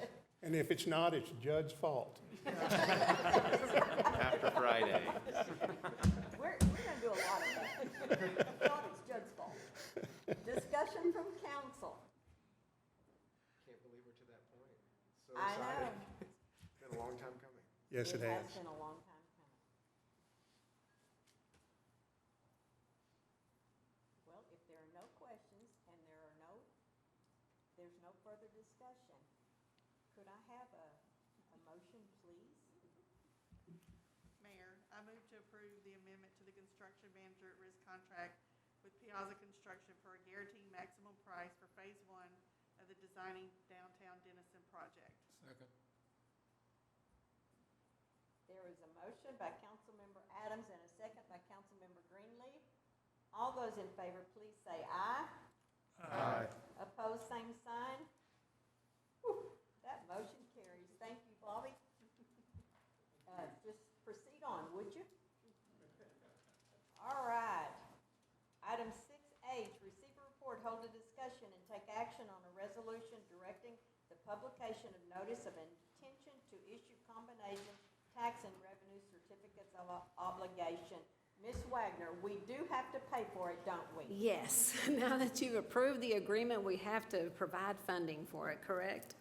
And if it's not, it's Judd's fault.
After Friday.
We're going to do a lot of that. Well, it's Judd's fault. Discussion from council.
Can't believe we're to that point. So
I
excited.
know.
It's been a long time coming.
Yes, it has.
It has been a long time coming. Well, if there are no questions and there's no further discussion, could I have a motion, please?
Mayor, I move to approve the amendment to the construction manager at risk contract with Piazza Construction for a guaranteed maximum price for Phase 1 of the Designing Downtown Denison project.
Second.
There is a motion by Councilmember Adams and a second by Councilmember Greenleaf. All those in favor, please say aye.
Aye.
Opposed, same sign. Whew, that motion carries. Thank you, Bobby. Just proceed on, would you? All right. Item 6H, receive a report, hold a discussion, and take action on a resolution directing the publication of notice of intention to issue combination tax and revenue certificates of obligation. Ms. Wagner, we do have to pay for it, don't we?
Yes, now that you've approved the agreement, we have to provide funding for it, correct?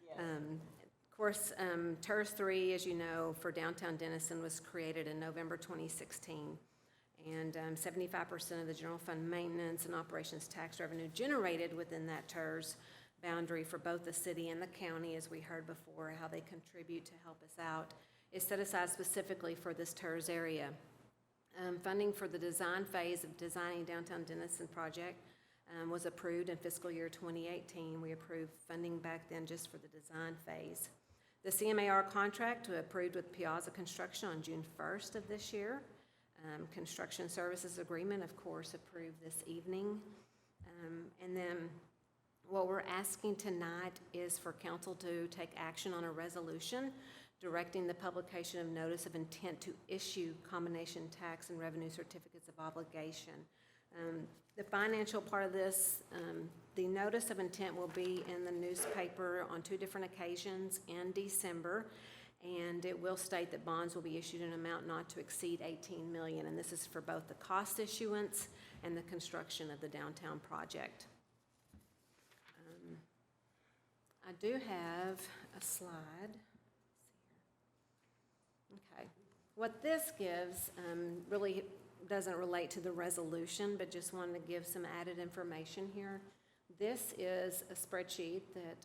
Yes.
Of course, TERS 3, as you know, for downtown Denison was created in November 2016. And 75% of the general fund maintenance and operations tax revenue generated within that TERS boundary for both the city and the county, as we heard before, how they contribute to help us out, is set aside specifically for this TERS area. Funding for the design phase of designing downtown Denison project was approved in fiscal year 2018. We approved funding back then just for the design phase. The CMAR contract was approved with Piazza Construction on June 1st of this year. Construction services agreement, of course, approved this evening. And then what we're asking tonight is for council to take action on a resolution directing the publication of notice of intent to issue combination tax and revenue certificates of obligation. The financial part of this, the notice of intent will be in the newspaper on 2 different occasions in December, and it will state that bonds will be issued in an amount not to exceed $18 million, and this is for both the cost issuance and the construction of the downtown project. I do have a slide. Okay. What this gives really doesn't relate to the resolution, but just wanted to give some added information here. This is a spreadsheet that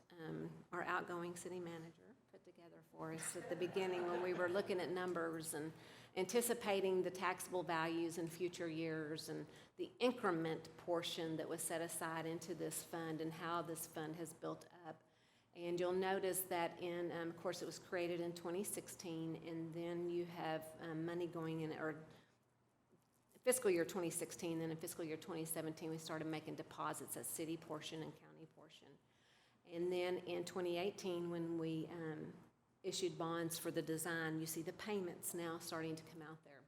our outgoing city manager put together for us at the beginning when we were looking at numbers and anticipating the taxable values in future years and the increment portion that was set aside into this fund and how this fund has built up. And you'll notice that of course, it was created in 2016, and then you have money going in, or fiscal year 2016, then in fiscal year 2017, we started making deposits as city portion and county portion. And then in 2018, when we issued bonds for the design, you see the payments now starting to come out there.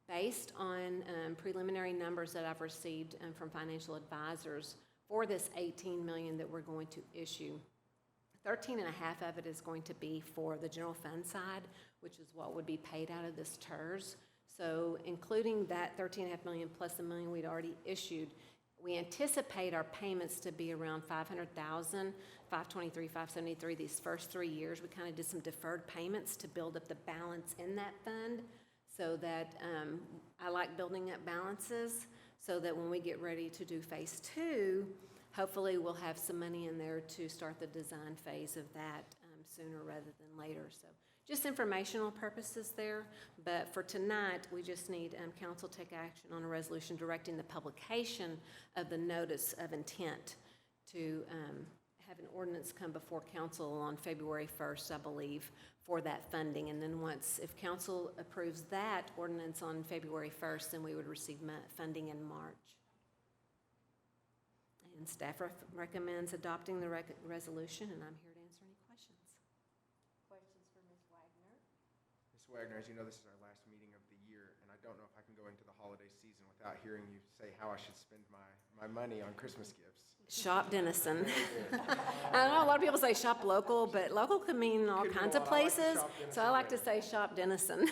Based on preliminary numbers that I've received from financial advisors for this $18 million that we're going to issue, 13.5 of it is going to be for the general fund side, which is what would be paid out of this TERS. So including that $13.5 million plus the $1 million we'd already issued, we anticipate our payments to be around $500,000, $523, $573 these first 3 years. We kind of did some deferred payments to build up the balance in that fund, so that I like building up balances, so that when we get ready to do phase 2, hopefully we'll have some money in there to start the design phase of that sooner rather than later. So just informational purposes there, but for tonight, we just need council to take action on a resolution directing the publication of the notice of intent to have an ordinance come before council on February 1st, I believe, for that funding. And then once, if council approves that ordinance on February 1st, then we would receive funding in March. And staff recommends adopting the resolution, and I'm here to answer any questions.
Questions for Ms. Wagner?
Ms. Wagner, as you know, this is our last meeting of the year, and I don't know if I can go into the holiday season without hearing you say how I should spend my money on Christmas gifts.
Shop Denison. I know a lot of people say shop local, but local could mean all kinds of places, so I like to say shop Denison.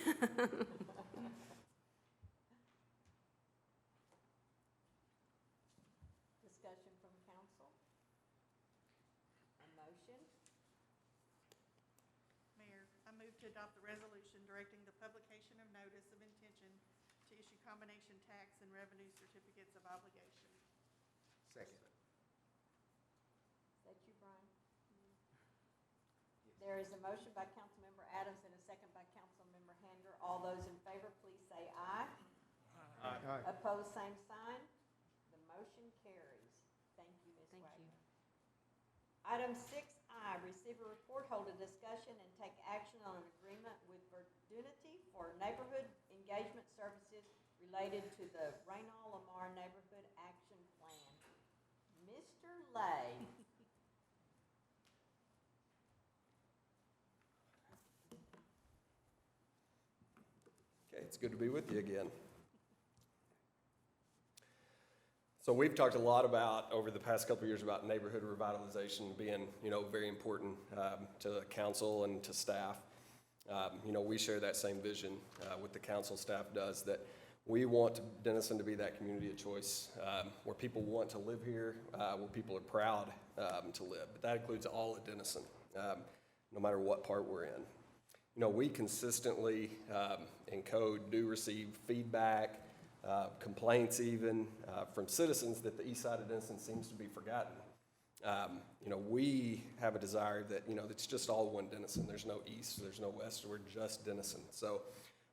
Discussion from council? A motion?
Mayor, I move to adopt the resolution directing the publication of notice of intention to issue combination tax and revenue certificates of obligation.
Second.
Is that you, Brian? There is a motion by Councilmember Adams and a second by Councilmember Hander. All those in favor, please say aye.
Aye.
Opposed, same sign. The motion carries. Thank you, Ms.
Thank
Wagner.
you.
Item 6I, receive a report, hold a discussion, and take action on an agreement with Verdunity for neighborhood engagement services related to the Raynal Lamar Neighborhood Action Plan. Mr. Lay.
Okay, it's good to be with you again. So we've talked a lot about, over the past couple of years, about neighborhood revitalization being, very important to the council and to staff. We share that same vision with the council staff does, that we want Denison to be that community of choice where people want to live here, where people are proud to live. But that includes all of Denison, no matter what part we're in. We consistently in code do receive feedback, complaints even from citizens that the east side of Denison seems to be forgotten. You know, we have a desire that, you know, it's just all one Denison. There's no east, there's no west, we're just Denison. So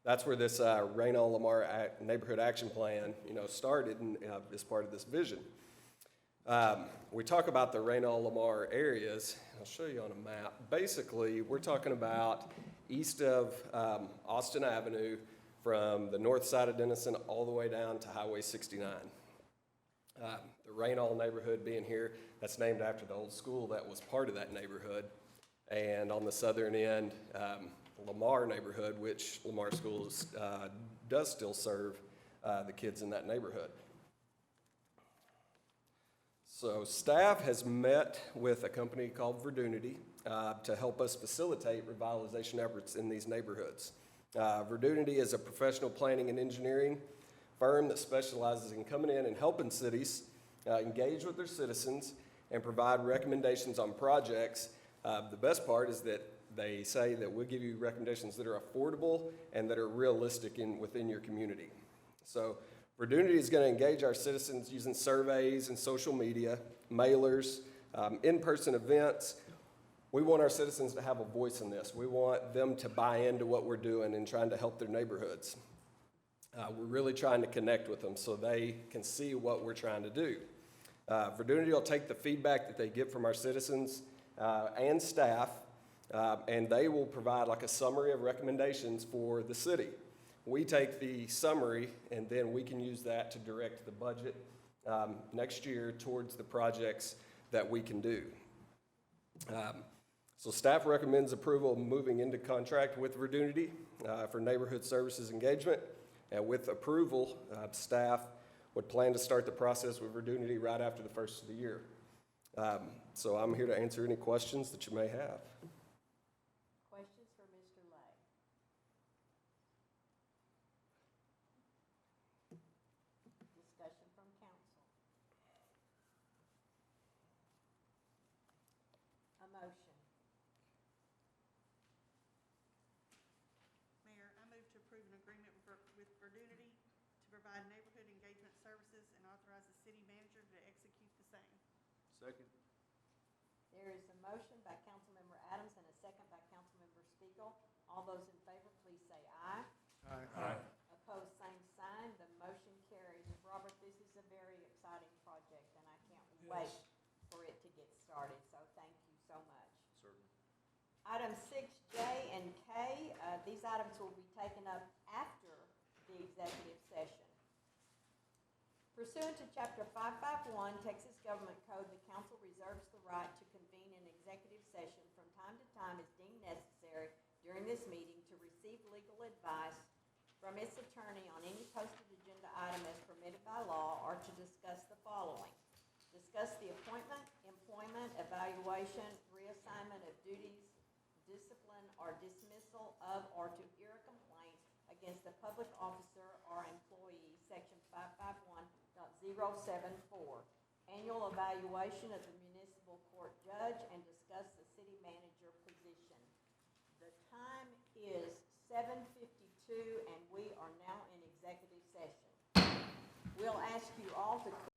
that's where this Reno Lamar Neighborhood Action Plan, you know, started and is part of this vision. We talk about the Reno Lamar areas. I'll show you on a map. Basically, we're talking about east of Austin Avenue from the north side of Denison all the way down to Highway 69. The Raynall neighborhood being here, that's named after the old school that was part of that neighborhood. And on the southern end, Lamar neighborhood, which Lamar Schools does still serve the kids in that neighborhood. So staff has met with a company called Verdunity to help us facilitate revitalization efforts in these neighborhoods. Verdunity is a professional planning and engineering firm that specializes in coming in and helping cities engage with their citizens and provide recommendations on projects. The best part is that they say that we'll give you recommendations that are affordable and that are realistic within your community. So Verdunity is going to engage our citizens using surveys and social media, mailers, in-person events. We want our citizens to have a voice in this. We want them to buy into what we're doing and trying to help their neighborhoods. We're really trying to connect with them so they can see what we're trying to do. Verdunity will take the feedback that they get from our citizens and staff, and they will provide like a summary of recommendations for the city. We take the summary, and then we can use that to direct the budget next year towards the projects that we can do. So staff recommends approval of moving into contract with Verdunity for neighborhood services engagement. And with approval, staff would plan to start the process with Verdunity right after the first of the year. So I'm here to answer any questions that you may have.
Questions for Mr. Lay? Discussion from council. A motion.
Mayor, I move to approve an agreement with Verdunity to provide neighborhood engagement services and authorize the city manager to execute the same.
Second.
There is a motion by Councilmember Adams and a second by Councilmember Spiegel. All those in favor, please say aye.
Aye.
Opposed, same sign. The motion carries. Robert, this is a very exciting project, and I can't wait for it to get started, so thank you so much.
Certainly.
Items 6J and K, these items will be taken up after the executive session. Pursuant to Chapter 551, Texas Government Code, the council reserves the right to convene an executive session from time to time as deemed necessary during this meeting to receive legal advice from its attorney on any posted agenda item as permitted by law, or to discuss the following. Discuss the appointment, employment, evaluation, reassignment of duties, discipline, or dismissal of, or to hear a complaint against a public officer or employee, Section 551.074. Annual evaluation of the municipal court judge, and discuss the city manager position. The time is 7:52, and we are now in executive session. We'll ask you all to